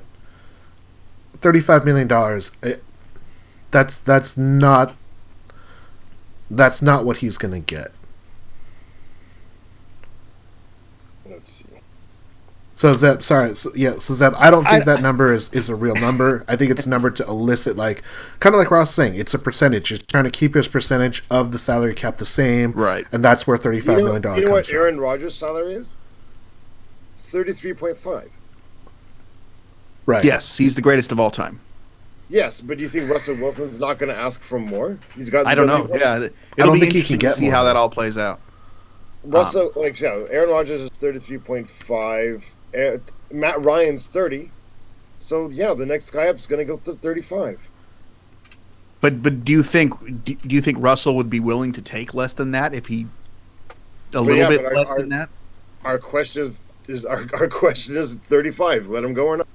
[SPEAKER 1] $35 million. That's not what he's going to get.
[SPEAKER 3] Let's see.
[SPEAKER 1] So Zeb, I don't think that number is a real number. I think it's a number to elicit, like, kind of like Ross was saying, it's a percentage. He's trying to keep his percentage of the salary cap the same,
[SPEAKER 2] right?
[SPEAKER 1] And that's where $35 million comes from.
[SPEAKER 3] You know what Aaron Rodgers' salary is? It's 33.5.
[SPEAKER 1] Right.
[SPEAKER 2] Yes, he's the greatest of all time.
[SPEAKER 3] Yes, but do you think Russell Wilson's not going to ask for more? He's got.
[SPEAKER 2] I don't know. Yeah, it'll be interesting to see how that all plays out.
[SPEAKER 3] Russell, Aaron Rodgers is 33.5. Matt Ryan's 30. So yeah, the next guy up is going to go to 35.
[SPEAKER 2] But do you think Russell would be willing to take less than that if he little bit less than that?
[SPEAKER 3] Our question is 35. Let him go or not?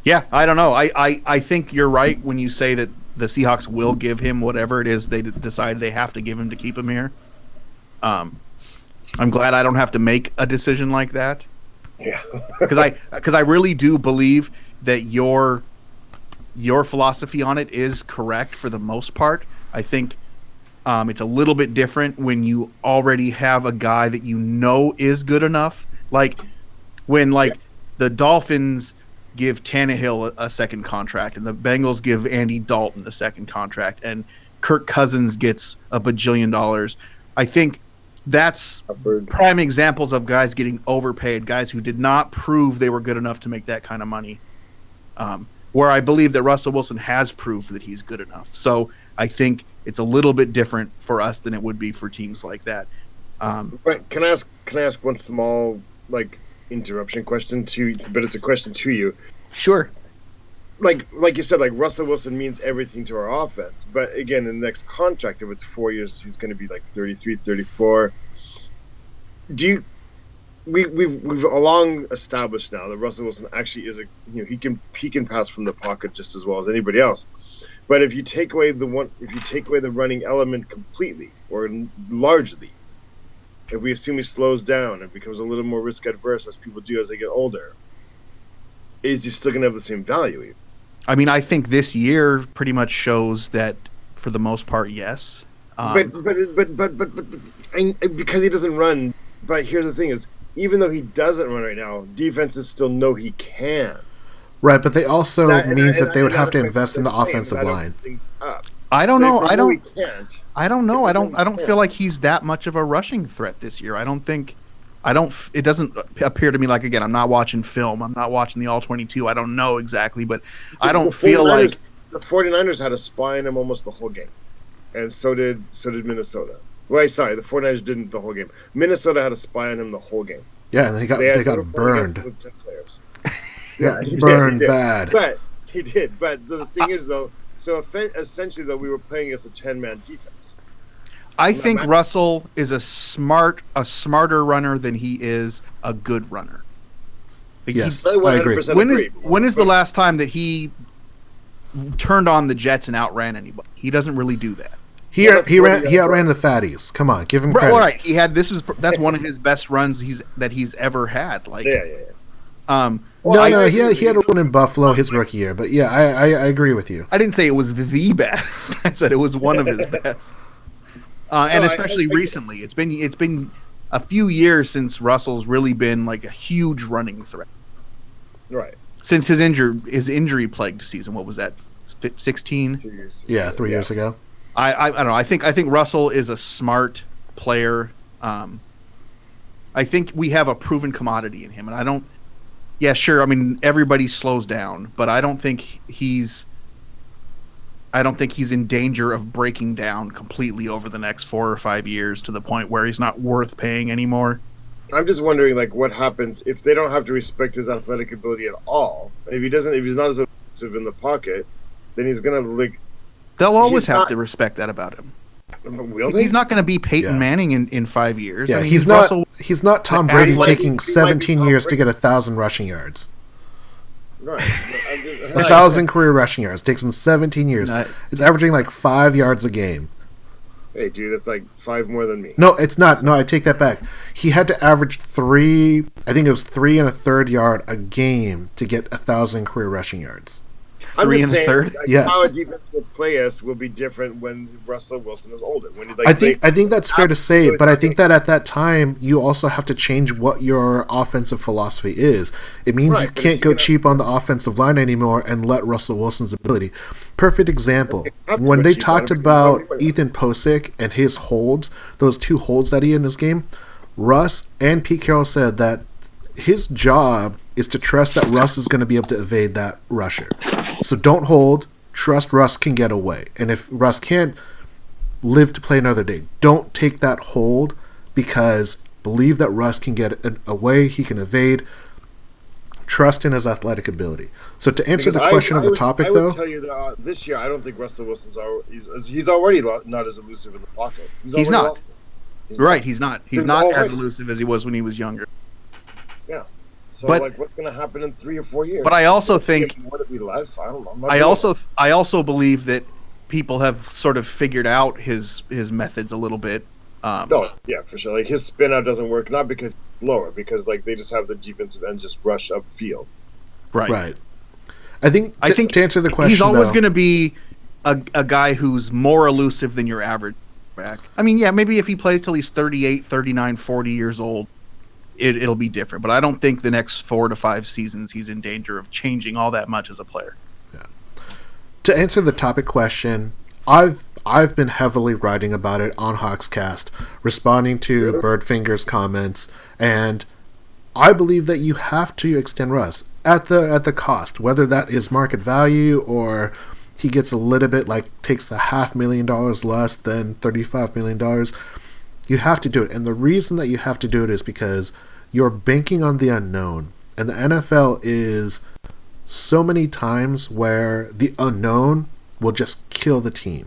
[SPEAKER 2] Yeah, I don't know. I think you're right when you say that the Seahawks will give him whatever it is they decide they have to give him to keep him here. I'm glad I don't have to make a decision like that.
[SPEAKER 3] Yeah,
[SPEAKER 2] because I really do believe that your philosophy on it is correct for the most part. I think it's a little bit different when you already have a guy that you know is good enough. Like when the Dolphins give Tannehill a second contract, and the Bengals give Andy Dalton a second contract, and Kirk Cousins gets $1 bajillion. I think that's prime examples of guys getting overpaid, guys who did not prove they were good enough to make that kind of money. Where I believe that Russell Wilson has proved that he's good enough. So I think it's a little bit different for us than it would be for teams like that.
[SPEAKER 3] Right. Can I ask one small interruption question but it's a question to you.
[SPEAKER 2] Sure.
[SPEAKER 3] Like you said, Russell Wilson means everything to our offense. But again, in the next contract, if it's 4 years, he's going to be 33, 34. We've long established now that Russell Wilson actually is he can pass from the pocket just as well as anybody else. But if you take away the running element completely or largely, if we assume he slows down and becomes a little more risk adverse as people do as they get older, is he still going to have the same value?
[SPEAKER 2] I mean, I think this year pretty much shows that for the most part, yes.
[SPEAKER 3] But because he doesn't run. But here's the thing: is even though he doesn't run right now, defenses still know he can.
[SPEAKER 1] Right, but they also means that they would have to invest in the offensive line.
[SPEAKER 2] I don't know. I don't know. I don't
[SPEAKER 3] Yeah.
[SPEAKER 2] feel like he's that much of a rushing threat this year. It doesn't appear to me like, again, I'm not watching film. I'm not watching the All-22. I don't know exactly, but I don't feel like
[SPEAKER 3] the 49ers had a spy in him almost the whole game. And so did Minnesota. Wait, sorry, the 49ers didn't the whole game. Minnesota had a spy on him the whole game.
[SPEAKER 1] Yeah, and they got burned.
[SPEAKER 3] With 10 players.
[SPEAKER 1] Burned bad.
[SPEAKER 3] But he did. But the thing is, though, so essentially, though, we were playing against a 10-man defense.
[SPEAKER 2] I think Russell is a smarter runner than he is a good runner.
[SPEAKER 1] Yes, I agree.
[SPEAKER 2] When is the last time that he turned on the Jets and outran anybody? He doesn't really do that.
[SPEAKER 1] He outran the Fatties. Come on, give him credit.
[SPEAKER 2] Right. That's one of his best runs he's ever had.
[SPEAKER 1] He had a one in Buffalo his rookie year, but yeah, I agree with you.
[SPEAKER 2] I didn't say it was the best. I said it was one of his best. Especially recently, it's been a few years since Russell's really been a huge running threat.
[SPEAKER 3] Right.
[SPEAKER 2] Since his injury plagued season, what was that? 16?
[SPEAKER 3] 2 years.
[SPEAKER 1] Yeah, 3 years ago.
[SPEAKER 2] I don't know. I think Russell is a smart player. I think we have a proven commodity in him, and I don't. Yeah, sure. I mean, everybody slows down, but I don't think he's in danger of breaking down completely over the next 4 or 5 years to the point where he's not worth paying anymore.
[SPEAKER 3] I'm just wondering, what happens if they don't have to respect his athletic ability at all. If he's not as aggressive in the pocket, then he's gonna
[SPEAKER 2] They'll always have to respect that about him.
[SPEAKER 3] Will they?
[SPEAKER 2] He's not going to be Peyton Manning in 5 years.
[SPEAKER 1] Yeah,
[SPEAKER 2] I mean,
[SPEAKER 1] he's not Tom Brady taking 17 years to get 1,000 rushing yards.
[SPEAKER 3] Right.
[SPEAKER 1] 1,000 career rushing yards takes him 17 years. It's averaging 5 yards a game.
[SPEAKER 3] Hey, dude, that's 5 more than me.
[SPEAKER 1] No, it's not. No, I take that back. He had to average 3 1/3 yard a game to get 1,000 career rushing yards.
[SPEAKER 2] 3 and a third.
[SPEAKER 3] Like,
[SPEAKER 1] yes.
[SPEAKER 3] How a defense will play us will be different when Russell Wilson is older. When
[SPEAKER 1] I think that's fair to say, but I think that at that time you also have to change what your offensive philosophy is. It means you can't go cheap on the offensive line anymore and let Russell Wilson's ability. Perfect example. When they talked about Ethan Posick and his holds, those 2 holds that he had in his game, Russ and Pete Carroll said that his job is to trust that Russ is going to be able to evade that rusher. So don't hold. Trust Russ can get away. And if Russ can't live to play another day, don't take that hold, because believe that Russ can get away. He can evade. Trust in his athletic ability. So to answer the question of the topic, though, I would
[SPEAKER 3] tell you that this year I don't think Russell Wilson's he's already not as elusive in the pocket.
[SPEAKER 2] He's not. Right, he's not. He's not as elusive as he was when he was younger.
[SPEAKER 3] Yeah. So, what's going to happen in 3 or 4 years?
[SPEAKER 2] But I also think
[SPEAKER 3] would it be less? I don't know.
[SPEAKER 2] I also believe that people have sort of figured out his methods a little bit.
[SPEAKER 3] Yeah, for sure. Like his spin out doesn't work, not because he's lower, because like they just have the defensive end just rush upfield.
[SPEAKER 1] Right. I think to answer the question,
[SPEAKER 2] he's always going to be a guy who's more elusive than your average back. I mean, yeah, maybe if he plays till he's 38, 39, 40 years old, it'll be different. But I don't think the next 4 to 5 seasons he's in danger of changing all that much as a player.
[SPEAKER 1] Yeah. To answer the topic question, I've been heavily writing about it on Hawkscast, responding to Birdfinger's comments, and I believe that you have to extend Russ at the cost, whether that is market value or he gets a little bit, like takes $500,000 less than $35 million. You have to do it, and the reason that you have to do it is because you're banking on the unknown, and the NFL is so many times where the unknown will just kill the team.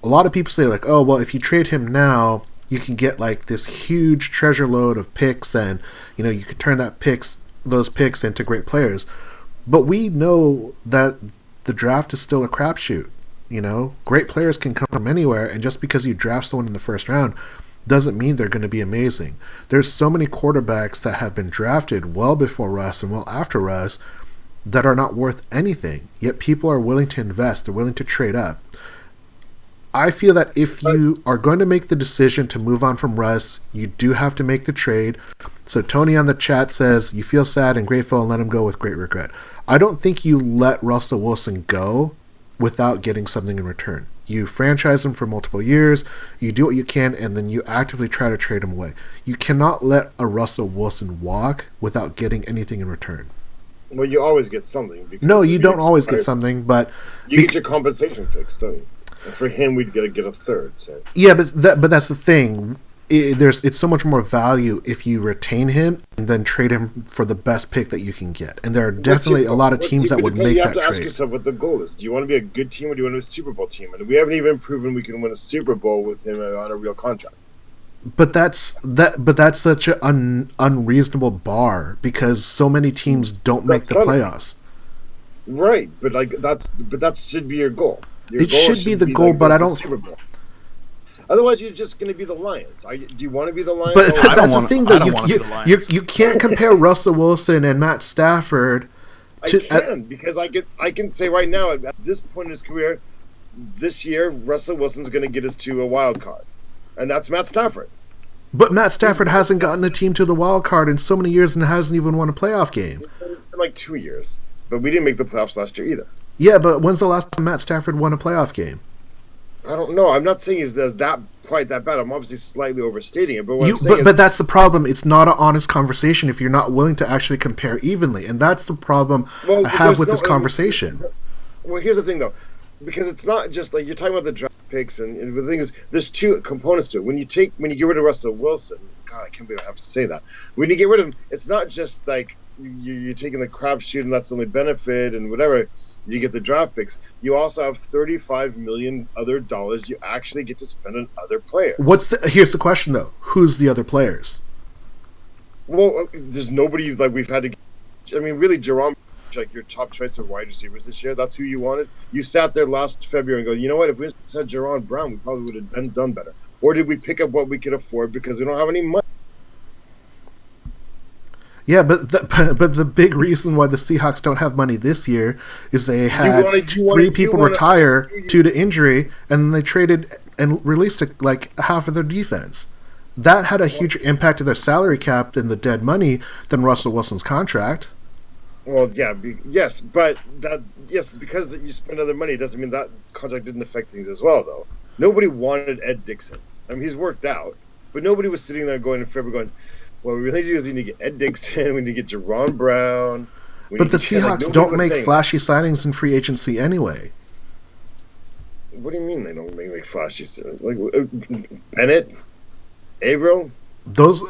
[SPEAKER 1] A lot of people say like, oh, well, if you trade him now, you can get like this huge treasure load of picks, and you could turn those picks into great players. But we know that the draft is still a crapshoot. Great players can come from anywhere, and just because you draft someone in the first round doesn't mean they're going to be amazing. There's so many quarterbacks that have been drafted well before Russ and well after Russ that are not worth anything, yet people are willing to invest, they're willing to trade up. I feel that if you are going to make the decision to move on from Russ, you do have to make the trade. So Tony on the chat says, you feel sad and grateful and let him go with great regret. I don't think you let Russell Wilson go without getting something in return. You franchise him for multiple years, you do what you can, and then you actively try to trade him away. You cannot let a Russell Wilson walk without getting anything in return.
[SPEAKER 3] Well, you always get something.
[SPEAKER 1] No, you don't always get something, but
[SPEAKER 3] you get your compensation picks, so and for him, we'd get a third. So.
[SPEAKER 1] Yeah, but that's the thing. It's so much more value if you retain him and then trade him for the best pick that you can get. And there are definitely a lot of teams that would make that trade.
[SPEAKER 3] You have to ask yourself what the goal is. Do you want to be a good team or do you want to be a Super Bowl team? And we haven't even proven we can win a Super Bowl with him on a real contract.
[SPEAKER 1] But that's such an unreasonable bar because so many teams don't make the playoffs.
[SPEAKER 3] Right, but that should be your goal.
[SPEAKER 1] It should be the goal, but I don't.
[SPEAKER 3] Otherwise, you're just going to be the Lions. Do you want to be the Lions?
[SPEAKER 1] But that's the thing, though. You can't compare Russell Wilson and Matt Stafford.
[SPEAKER 3] Because I can say right now at this point in his career, this year Russell Wilson's going to get us to a wild card, and that's Matt Stafford.
[SPEAKER 1] But Matt Stafford hasn't gotten a team to the wild card in so many years and hasn't even won a playoff game.
[SPEAKER 3] It's been like 2 years, but we didn't make the playoffs last year either.
[SPEAKER 1] Yeah, but when's the last time Matt Stafford won a playoff game?
[SPEAKER 3] I don't know. I'm not saying he's that quite that bad. I'm obviously slightly overstating it. But what I'm saying
[SPEAKER 1] but that's the problem. It's not an honest conversation if you're not willing to actually compare evenly. And that's the problem I have with this conversation.
[SPEAKER 3] Well, here's the thing, though. Because it's not just like you're talking about the draft picks. And the thing is, there's two components to it. When you get rid of Russell Wilson, God, I can't believe I have to say that. When you get rid of him, it's not just like you're taking the crapshoot and that's the only benefit and whatever. You get the draft picks. You also have $35 million other dollars you actually get to spend on other players.
[SPEAKER 1] Here's the question though: who's the other players?
[SPEAKER 3] Well, there's nobody like we've had to. I mean, really, Jerome, like your top choice of wide receivers this year. That's who you wanted. You sat there last February and go, you know what? If we had Jerron Brown, we probably would have done better. Or did we pick up what we could afford because we don't have any money?
[SPEAKER 1] Yeah, but the big reason why the Seahawks don't have money this year is they had three people retire due to injury, and then they traded and released like half of their defense. That had a huge impact to their salary cap and the dead money than Russell Wilson's contract.
[SPEAKER 3] Well, yeah, yes, because you spend other money doesn't mean that contract didn't affect things as well, though. Nobody wanted Ed Dickson. I mean, he's worked out, but nobody was sitting there going in February going, "Well, we really do is we need to get Ed Dickson, we need to get Jerron Brown."
[SPEAKER 1] But the Seahawks don't make flashy signings in free agency anyway.
[SPEAKER 3] What do you mean they don't make flashy signings? Like Bennett, Averill?
[SPEAKER 1] Those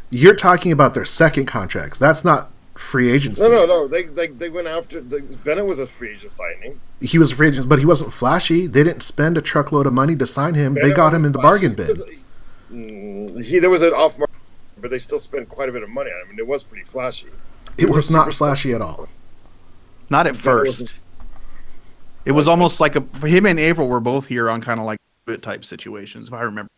[SPEAKER 1] you're talking about their second contracts. That's not free agency.
[SPEAKER 3] No. They went after Bennett was a free agent signing.
[SPEAKER 1] He was a free agent, but he wasn't flashy. They didn't spend a truckload of money to sign him. Bennett, they got him in the bargain bin.
[SPEAKER 3] There was an off market, but they still spent quite a bit of money on him. I mean, it was pretty flashy.
[SPEAKER 1] It was not flashy at all.
[SPEAKER 2] Not at first. It was almost like him and Averill were both here on kind of like type situations, if I remember.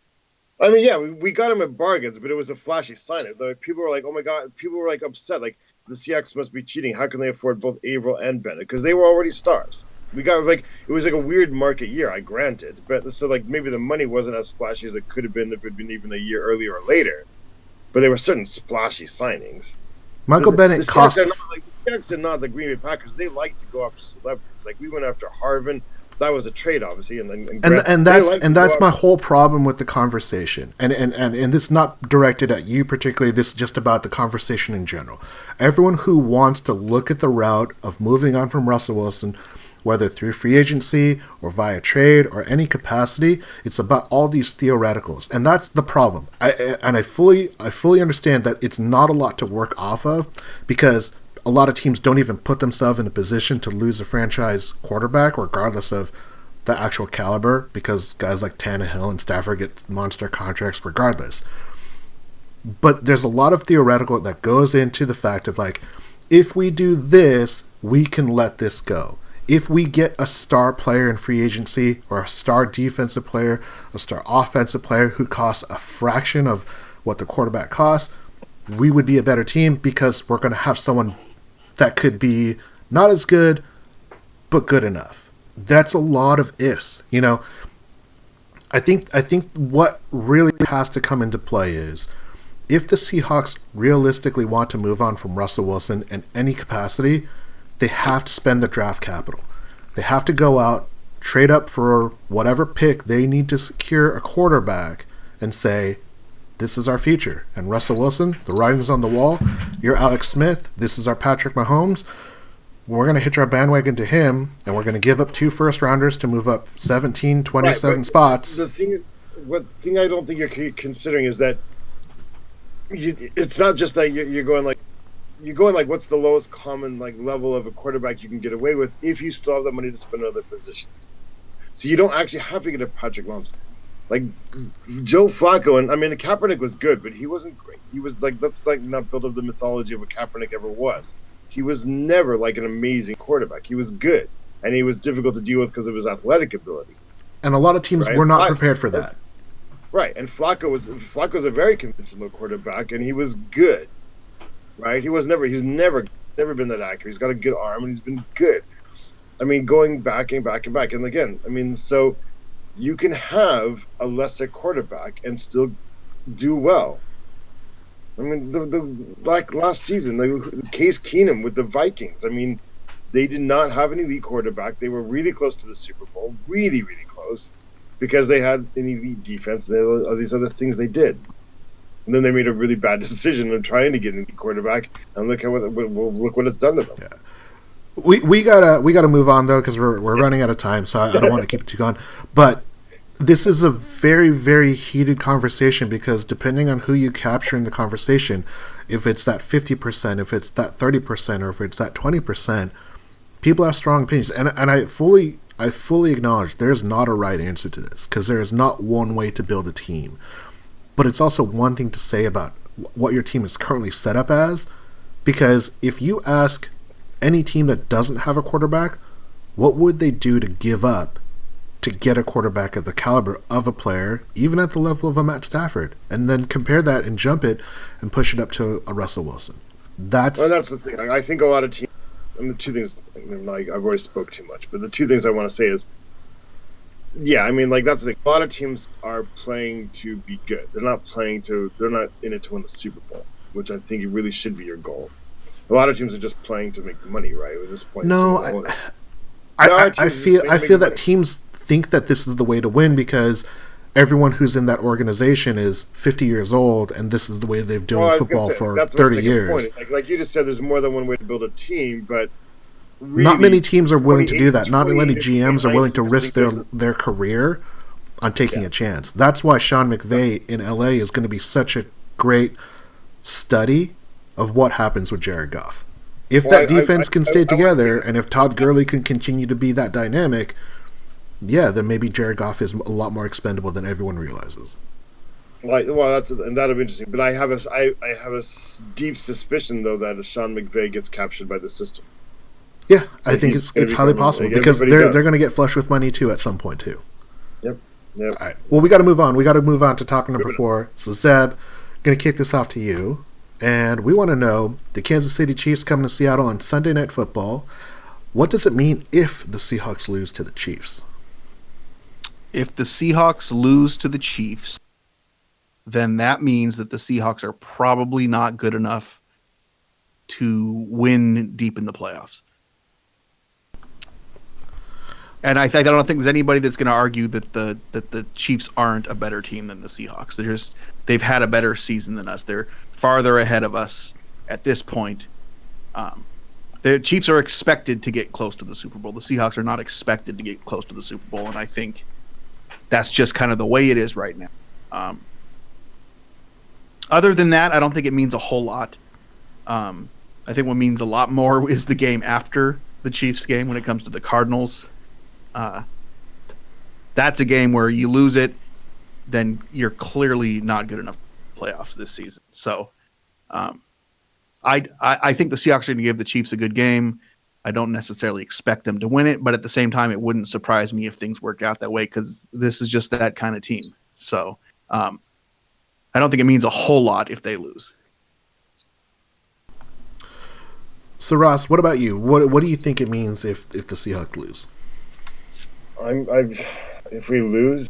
[SPEAKER 3] I mean, yeah, we got him at bargains, but it was a flashy sign. People were like, "Oh my god!" People were like upset, like the Seahawks must be cheating. How can they afford both Averill and Bennett? Because they were already stars. We got it was like a weird market year, I granted, but so like maybe the money wasn't as splashy as it could have been if it had been even a year earlier or later. But there were certain splashy signings.
[SPEAKER 1] Michael Bennett cost.
[SPEAKER 3] The Seahawks are not the Green Bay Packers. They like to go after celebrities. Like we went after Harvin. That was a trade, obviously,
[SPEAKER 1] and that's my whole problem with the conversation. And this is not directed at you particularly. This is just about the conversation in general. Everyone who wants to look at the route of moving on from Russell Wilson, whether through free agency or via trade or any capacity, it's about all these theoreticals, and that's the problem. I fully understand that it's not a lot to work off of because a lot of teams don't even put themselves in a position to lose a franchise quarterback, regardless of the actual caliber, because guys like Tannehill and Stafford get monster contracts regardless. But there's a lot of theoretical that goes into the fact of like, if we do this, we can let this go. If we get a star player in free agency or a star defensive player, a star offensive player who costs a fraction of what the quarterback costs, we would be a better team because we're going to have someone that could be not as good, but good enough. That's a lot of ifs. You know, I think what really has to come into play is if the Seahawks realistically want to move on from Russell Wilson in any capacity, they have to spend the draft capital. They have to go out, trade up for whatever pick they need to secure a quarterback and say, this is our future. And Russell Wilson, the writing's on the wall. You're Alex Smith. This is our Patrick Mahomes. We're going to hitch our bandwagon to him, and we're going to give up 2 first-rounders to move up 27 spots.
[SPEAKER 3] The thing I don't think you're considering is that it's not just that you're going like what's the lowest common like level of a quarterback you can get away with if you still have the money to spend on other positions. So you don't actually have to get a Patrick Mahomes. Like Joe Flacco, and I mean Kaepernick was good, but he wasn't great. He was like, let's like not build up the mythology of what Kaepernick ever was. He was never like an amazing quarterback. He was good, and he was difficult to deal with because of his athletic ability.
[SPEAKER 1] And a lot of teams were not prepared for that.
[SPEAKER 3] Right, and Flacco's a very conventional quarterback, and he was good. Right, he's never been that accurate. He's got a good arm, and he's been good. I mean, going back and back and back, and again, I mean, so. You can have a lesser quarterback and still do well. I mean, like last season, the Case Keenum with the Vikings. I mean, they did not have an elite quarterback. They were really close to the Super Bowl, really, really close, because they had an elite defense and all these other things they did. And then they made a really bad decision of trying to get an elite quarterback, and look what it's done to them.
[SPEAKER 1] Yeah. We gotta move on though because we're running out of time, so I don't want to keep it too long. But this is a very, very heated conversation because depending on who you capture in the conversation, if it's that 50%, if it's that 30%, or if it's that 20%, people have strong opinions, and I fully acknowledge there's not a right answer to this because there is not one way to build a team. But it's also one thing to say about what your team is currently set up as, because if you ask any team that doesn't have a quarterback, what would they do to give up to get a quarterback of the caliber of a player, even at the level of a Matt Stafford, and then compare that and jump it and push it up to a Russell Wilson? That's
[SPEAKER 3] the thing. I think a lot of teams, and the two things, like I've already spoke too much, but the two things I want to say is, yeah, I mean, like that's the thing. A lot of teams are playing to be good. They're not in it to win the Super Bowl, which I think it really should be your goal. A lot of teams are just playing to make money, right? At this point,
[SPEAKER 1] no, I feel that teams think that this is the way to win because everyone who's in that organization is 50 years old, and this is the way they've done football for 30 years.
[SPEAKER 3] Like you just said, there's more than one way to build a team, but really,
[SPEAKER 1] not many teams are willing to do that. Not many GMs are willing to risk their career on taking a chance. That's why Sean McVay in LA is going to be such a great study of what happens with Jared Goff. If that defense can stay together, and if Todd Gurley can continue to be that dynamic, then maybe Jared Goff is a lot more expendable than everyone realizes.
[SPEAKER 3] That'll be interesting. But I have a deep suspicion though that Sean McVay gets captured by the system.
[SPEAKER 1] Yeah, I think it's highly possible because they're going to get flush with money too at some point too.
[SPEAKER 3] Yep.
[SPEAKER 1] All right. Well, we got to move on. We got to move on to topic number 4. So Zeb, going to kick this off to you. And we want to know, the Kansas City Chiefs coming to Seattle on Sunday Night Football. What does it mean if the Seahawks lose to the Chiefs?
[SPEAKER 2] If the Seahawks lose to the Chiefs, then that means that the Seahawks are probably not good enough to win deep in the playoffs. And I don't think there's anybody that's going to argue that the Chiefs aren't a better team than the Seahawks. They've had a better season than us. They're farther ahead of us at this point. The Chiefs are expected to get close to the Super Bowl. The Seahawks are not expected to get close to the Super Bowl, and I think that's just kind of the way it is right now. Other than that, I don't think it means a whole lot. I think what means a lot more is the game after the Chiefs game when it comes to the Cardinals. That's a game where you lose it, then you're clearly not good enough playoffs this season. So I think the Seahawks are going to give the Chiefs a good game. I don't necessarily expect them to win it, but at the same time, it wouldn't surprise me if things work out that way because this is just that kind of team. So I don't think it means a whole lot if they lose.
[SPEAKER 1] So Ross, what about you? What do you think it means if the Seahawks lose?
[SPEAKER 3] If we lose,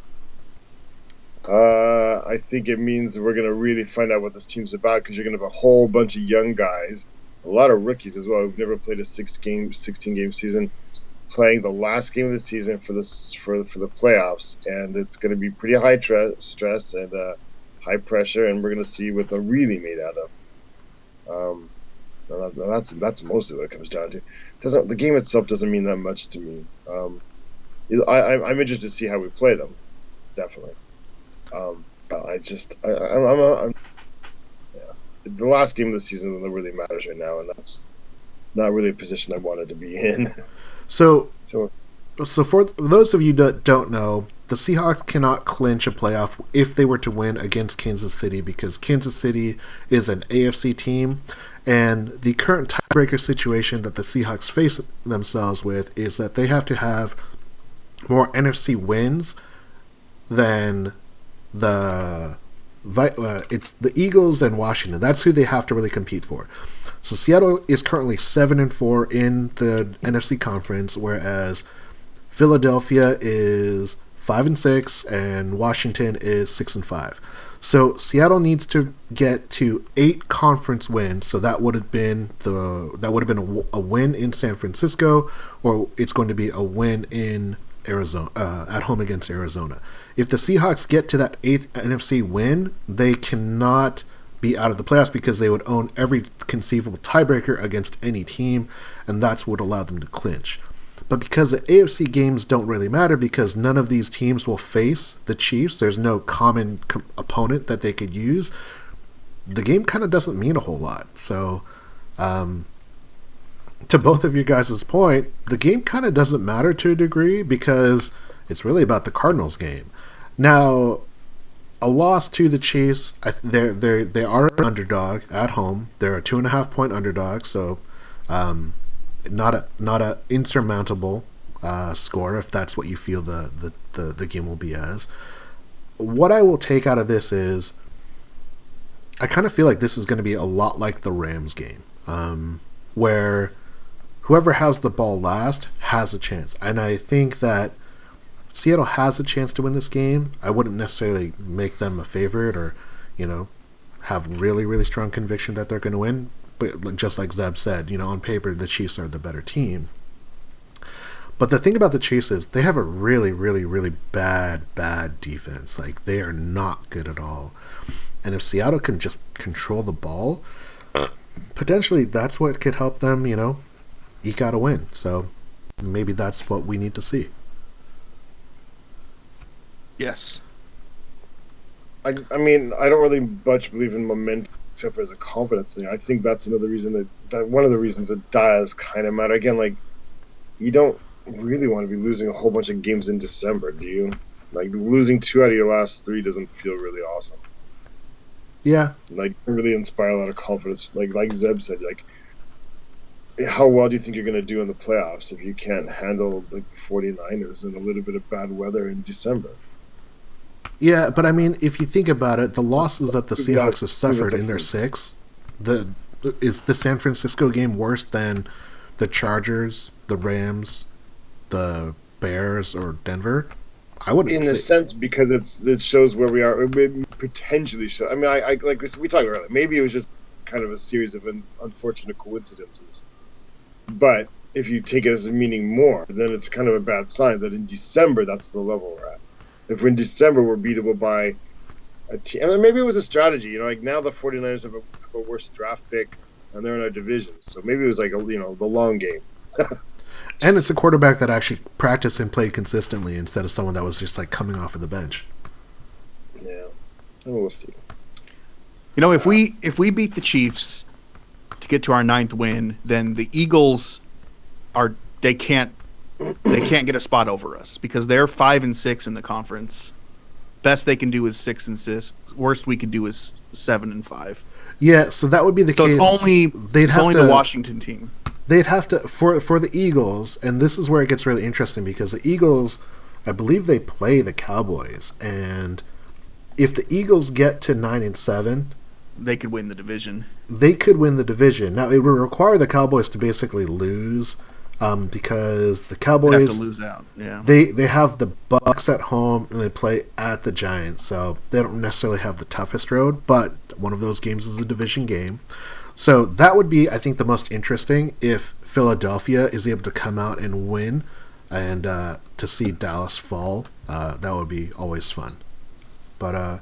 [SPEAKER 3] I think it means we're going to really find out what this team's about because you're going to have a whole bunch of young guys, a lot of rookies as well who've never played a 16-game season, playing the last game of the season for the playoffs, and it's going to be pretty high stress and high pressure, and we're going to see what they're really made out of. That's mostly what it comes down to. The game itself doesn't mean that much to me. I'm interested to see how we play them, definitely. But I'm the last game of the season that really matters right now, and that's not really a position I wanted to be in.
[SPEAKER 1] So for those of you that don't know, the Seahawks cannot clinch a playoff if they were to win against Kansas City because Kansas City is an AFC team, and the current tiebreaker situation that the Seahawks face themselves with is that they have to have more NFC wins than it's the Eagles and Washington. That's who they have to really compete for. So Seattle is currently 7-4 in the NFC conference, whereas Philadelphia is 5-6 and Washington is 6-5. So Seattle needs to get to 8 conference wins. So that would have been a win in San Francisco, or it's going to be a win in Arizona at home against Arizona. If the Seahawks get to that 8th NFC win, they cannot be out of the playoffs because they would own every conceivable tiebreaker against any team, and that's what would allow them to clinch. But because the AFC games don't really matter because none of these teams will face the Chiefs, there's no common opponent that they could use, the game kind of doesn't mean a whole lot. So, to both of you guys' point, the game kind of doesn't matter to a degree because it's really about the Cardinals game. Now, a loss to the Chiefs, they are an underdog at home. They're a 2.5-point underdog, so not a insurmountable score if that's what you feel the game will be as. What I will take out of this is I kind of feel like this is going to be a lot like the Rams game. where whoever has the ball last has a chance. And I think that Seattle has a chance to win this game. I wouldn't necessarily make them a favorite or, have really, really strong conviction that they're going to win. But just like Zeb said, on paper, the Chiefs are the better team. But the thing about the Chiefs is they have a really, really, really bad defense. Like, they are not good at all. And if Seattle can just control the ball, potentially that's what could help them, eke out a win. So maybe that's what we need to see.
[SPEAKER 2] Yes.
[SPEAKER 3] I mean, I don't really much believe in momentum except for as a confidence thing. I think that's another reason that one of the reasons it does kind of matter. Again, like, you don't really want to be losing a whole bunch of games in December, do you? Like, losing 2 out of your last 3 doesn't feel really awesome.
[SPEAKER 1] Yeah.
[SPEAKER 3] Like, really inspire a lot of confidence. Like Zeb said, like, how well do you think you're going to do in the playoffs if you can't handle, like, the 49ers and a little bit of bad weather in December?
[SPEAKER 1] Yeah, but I mean, if you think about it, the losses that the Seahawks have suffered in their 6, is the San Francisco game worse than the Chargers, the Rams, the Bears, or Denver? I wouldn't.
[SPEAKER 3] In a sense, because it shows where we are. It potentially show. I mean, I like we talked earlier. Maybe it was just kind of a series of unfortunate coincidences. But if you take it as a meaning more, then it's kind of a bad sign that in December that's the level we're at. If in December we're beatable by a team, and maybe it was a strategy. Like, now the 49ers have a worse draft pick, and they're in our division. So maybe it was like the long game.
[SPEAKER 1] And it's a quarterback that actually practiced and played consistently instead of someone that was just like coming off of the bench.
[SPEAKER 3] Yeah, we'll see.
[SPEAKER 2] If we beat the Chiefs to get to our 9th win, then the Eagles they can't get a spot over us because they're 5-6 in the conference. Best they can do is 6-6. Worst we could do is 7-5.
[SPEAKER 1] Yeah, so that would be the case.
[SPEAKER 2] So it's only the Washington team.
[SPEAKER 1] They'd have to for the Eagles, and this is where it gets really interesting because the Eagles, I believe they play the Cowboys, and if the Eagles get to 9-7,
[SPEAKER 2] they could win the division.
[SPEAKER 1] They could win the division. Now it would require the Cowboys to basically lose, because the Cowboys
[SPEAKER 2] have to lose out. Yeah,
[SPEAKER 1] they have the Bucs at home and they play at the Giants, so they don't necessarily have the toughest road. But one of those games is a division game. So that would be, I think, the most interesting if Philadelphia is able to come out and win and to see Dallas fall. That would be always fun. But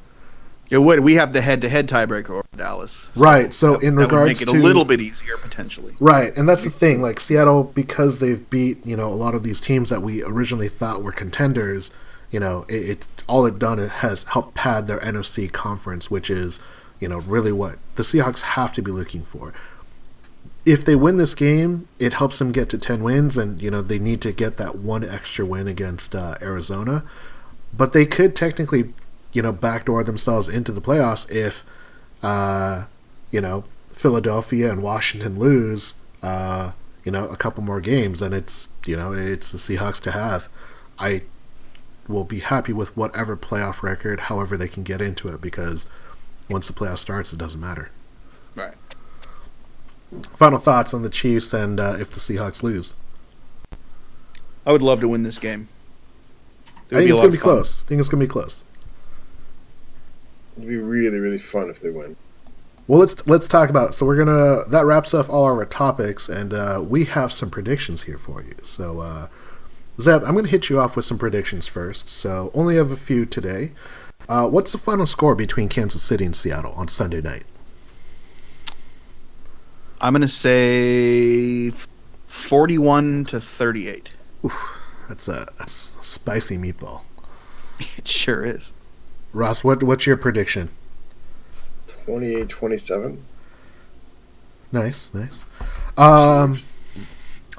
[SPEAKER 2] it would. We have the head-to-head tiebreaker over Dallas.
[SPEAKER 1] Right. So in regards
[SPEAKER 2] would make it a little bit easier potentially.
[SPEAKER 1] Right, and that's the thing. Like, Seattle, because they've beat a lot of these teams that we originally thought were contenders. It's all it done. It has helped pad their NFC conference, which is really what the Seahawks have to be looking for. If they win this game, it helps them get to 10 wins, and they need to get that one extra win against Arizona. But they could technically, backdoor themselves into the playoffs if, Philadelphia and Washington lose, a couple more games, and it's the Seahawks to have. I will be happy with whatever playoff record, however they can get into it, because once the playoff starts, it doesn't matter.
[SPEAKER 2] Right.
[SPEAKER 1] Final thoughts on the Chiefs and if the Seahawks lose?
[SPEAKER 2] I would love to win this game.
[SPEAKER 1] I think it's going to be close.
[SPEAKER 3] It'd be really, really fun if they win.
[SPEAKER 1] Well, let's talk about. So that wraps up all our topics, and we have some predictions here for you. So, Zeb, I'm going to hit you off with some predictions first. So, only have a few today. What's the final score between Kansas City and Seattle on Sunday night?
[SPEAKER 2] I'm going to say 41-38.
[SPEAKER 1] Oof, that's a spicy meatball.
[SPEAKER 2] It sure is.
[SPEAKER 1] Ross, what's your prediction?
[SPEAKER 3] 28-27.
[SPEAKER 1] Nice. I'm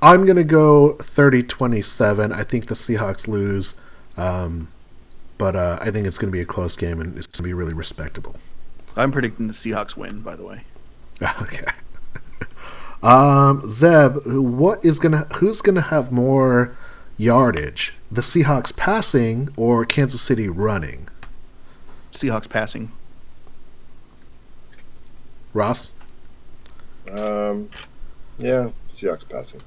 [SPEAKER 1] going to go 30-27. I think the Seahawks lose, but I think it's going to be a close game, and it's going to be really respectable.
[SPEAKER 2] I'm predicting the Seahawks win, by the way.
[SPEAKER 1] Okay. Zeb, who's going to have more yardage? The Seahawks passing or Kansas City running?
[SPEAKER 2] Seahawks passing.
[SPEAKER 1] Ross?
[SPEAKER 3] Yeah, Seahawks passing.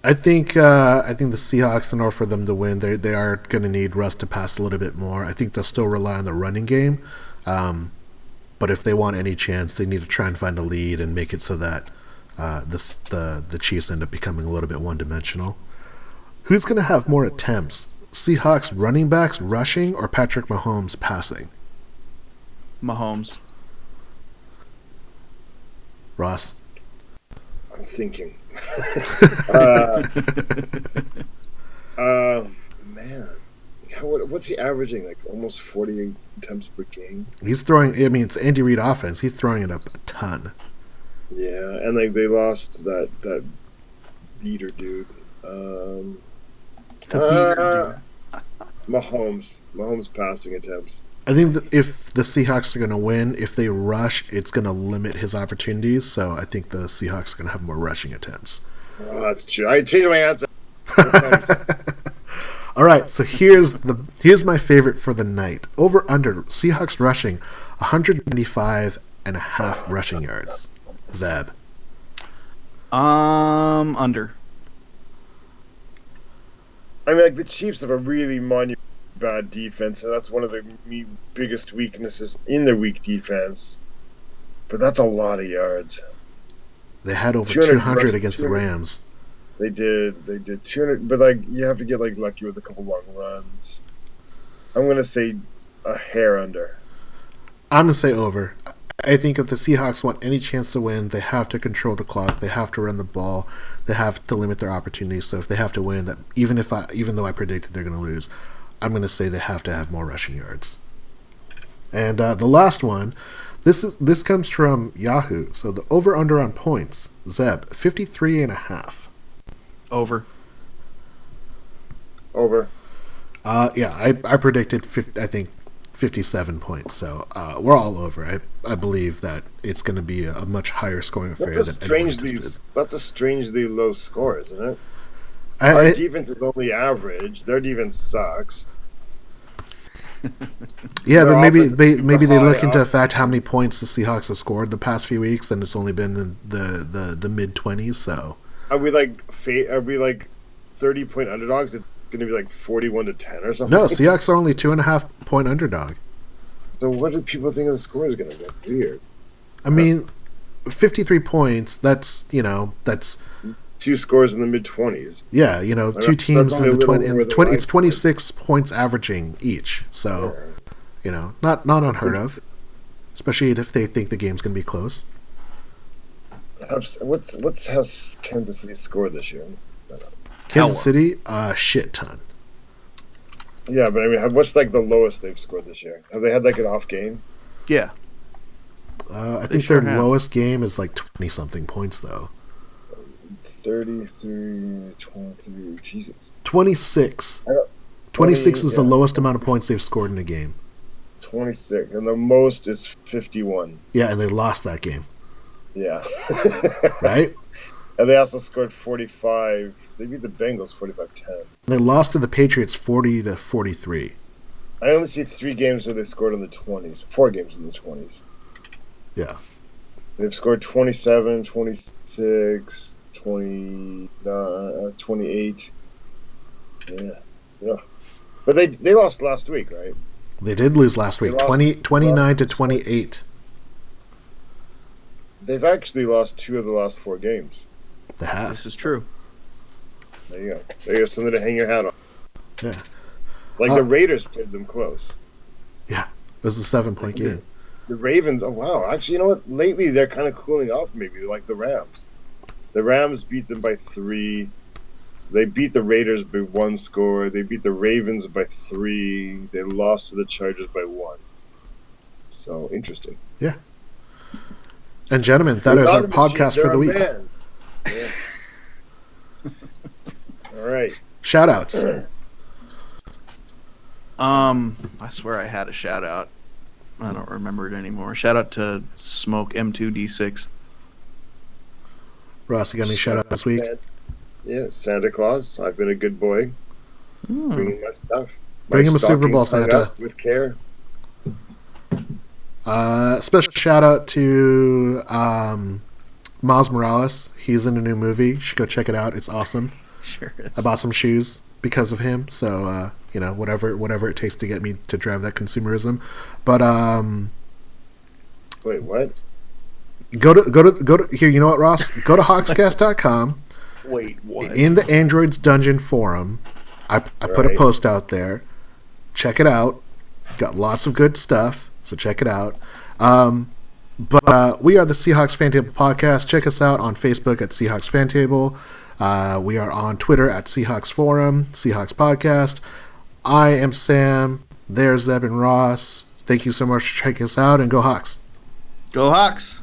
[SPEAKER 1] I think the Seahawks, in order for them to win, they are going to need Russ to pass a little bit more. I think they'll still rely on the running game, but if they want any chance, they need to try and find a lead and make it so that the Chiefs end up becoming a little bit one-dimensional. Who's going to have more attempts? Seahawks running backs rushing or Patrick Mahomes passing?
[SPEAKER 2] Mahomes.
[SPEAKER 1] Ross?
[SPEAKER 3] I'm thinking. Man. What's he averaging? Like almost 48 attempts per game?
[SPEAKER 1] He's throwing, I mean, it's Andy Reid offense. He's throwing it up a ton.
[SPEAKER 3] Yeah, and like they lost that beater dude. Mahomes passing attempts.
[SPEAKER 1] I think that if the Seahawks are going to win, if they rush, it's going to limit his opportunities. So I think the Seahawks are going to have more rushing attempts.
[SPEAKER 3] Oh, that's true. I changed my answer.
[SPEAKER 1] All right, so here's my favorite for the night. Over under Seahawks rushing 195.5 rushing yards. Zab.
[SPEAKER 2] Under.
[SPEAKER 3] I mean, like the Chiefs have a really bad defense, and that's one of the biggest weaknesses in their weak defense. But that's a lot of yards.
[SPEAKER 1] They had over 200 against the Rams.
[SPEAKER 3] They did 200, but like you have to get like lucky with a couple long runs. I'm gonna say a hair under.
[SPEAKER 1] I'm gonna say over. I think if the Seahawks want any chance to win, they have to control the clock. They have to run the ball. They have to limit their opportunities. So if they have to win, that even though I predicted they're going to lose, I'm going to say they have to have more rushing yards. And the last one, this comes from Yahoo. So the over/under on points, Zeb, 53.5.
[SPEAKER 2] Over.
[SPEAKER 1] Yeah, I predicted 57 points. So we're all over. I believe that it's going to be a much higher scoring affair.
[SPEAKER 3] That's a strangely low score, isn't it? Our defense is only average. Their defense sucks.
[SPEAKER 1] Yeah, but maybe they look into the fact how many points the Seahawks have scored the past few weeks, and it's only been the mid-20s. So
[SPEAKER 3] are we like 30-point underdogs? It's going to be like 41-10 or something.
[SPEAKER 1] No, Seahawks are only 2.5-point underdog.
[SPEAKER 3] So what do people think the score is going to be? Weird.
[SPEAKER 1] I mean, 53 points. That's
[SPEAKER 3] two scores in the mid-20s.
[SPEAKER 1] Yeah, two teams in the 20. It's 26 points averaging each. So, not unheard of, especially if they think the game's going to be close.
[SPEAKER 3] What's has Kansas City scored this year?
[SPEAKER 1] Kansas City, a shit ton.
[SPEAKER 3] Yeah, but I mean, what's like the lowest they've scored this year? Have they had like an off game?
[SPEAKER 2] Yeah.
[SPEAKER 1] I think their lowest game is like 20-something points, though.
[SPEAKER 3] 33, 23, Jesus.
[SPEAKER 1] 26. 26 is the lowest amount of points they've scored in a game.
[SPEAKER 3] 26, and the most is 51.
[SPEAKER 1] Yeah, and they lost that game.
[SPEAKER 3] Yeah.
[SPEAKER 1] Right?
[SPEAKER 3] And they also scored 45. They beat the Bengals 45-10.
[SPEAKER 1] They lost to the Patriots 40-43.
[SPEAKER 3] I only see 3 games where they scored in the 20s. 4 games in the 20s.
[SPEAKER 1] Yeah.
[SPEAKER 3] They've scored 27, 26, 28. Yeah. But they lost last week, right?
[SPEAKER 1] They did lose last week, 29-28.
[SPEAKER 3] They've actually lost 2 of the last 4 games.
[SPEAKER 1] They have.
[SPEAKER 2] This is true.
[SPEAKER 3] There you go. There you go. Something to hang your hat on.
[SPEAKER 1] Yeah.
[SPEAKER 3] Like the Raiders played them close.
[SPEAKER 1] Yeah. It was a 7-point game.
[SPEAKER 3] The Ravens, oh wow. Actually, you know what? Lately, they're kind of cooling off maybe, like the Rams. The Rams beat them by 3. They beat the Raiders by 1 score. They beat the Ravens by 3. They lost to the Chargers by 1. So, interesting.
[SPEAKER 1] Yeah. And gentlemen, that is our podcast for the week.
[SPEAKER 3] Yeah. All right.
[SPEAKER 1] Shout-outs.
[SPEAKER 2] I swear I had a shout-out. I don't remember it anymore. Shout-out to Smoke M2D6.
[SPEAKER 1] Ross, you got any shout-out this week?
[SPEAKER 3] Yeah, Santa Claus. I've been a good boy. Bringing my stuff.
[SPEAKER 1] Bring him a Super Bowl, Santa.
[SPEAKER 3] With care.
[SPEAKER 1] Special shout out to Miles Morales. He's in a new movie. You should go check it out. It's awesome.
[SPEAKER 2] Sure is.
[SPEAKER 1] I bought some shoes because of him. So whatever it takes to get me to drive that consumerism. But
[SPEAKER 3] wait, what?
[SPEAKER 1] Go to here. You know what, Ross? Go to hawkscast.com.
[SPEAKER 2] Wait, what?
[SPEAKER 1] In the Androids Dungeon forum, I put a post out there. Check it out. Got lots of good stuff, so check it out. But we are the Seahawks FanTable Podcast. Check us out on Facebook at Seahawks FanTable. We are on Twitter at Seahawks Forum, Seahawks Podcast. I am Sam. There's Zeb and Ross. Thank you so much for checking us out, and go Hawks.
[SPEAKER 2] Go Hawks.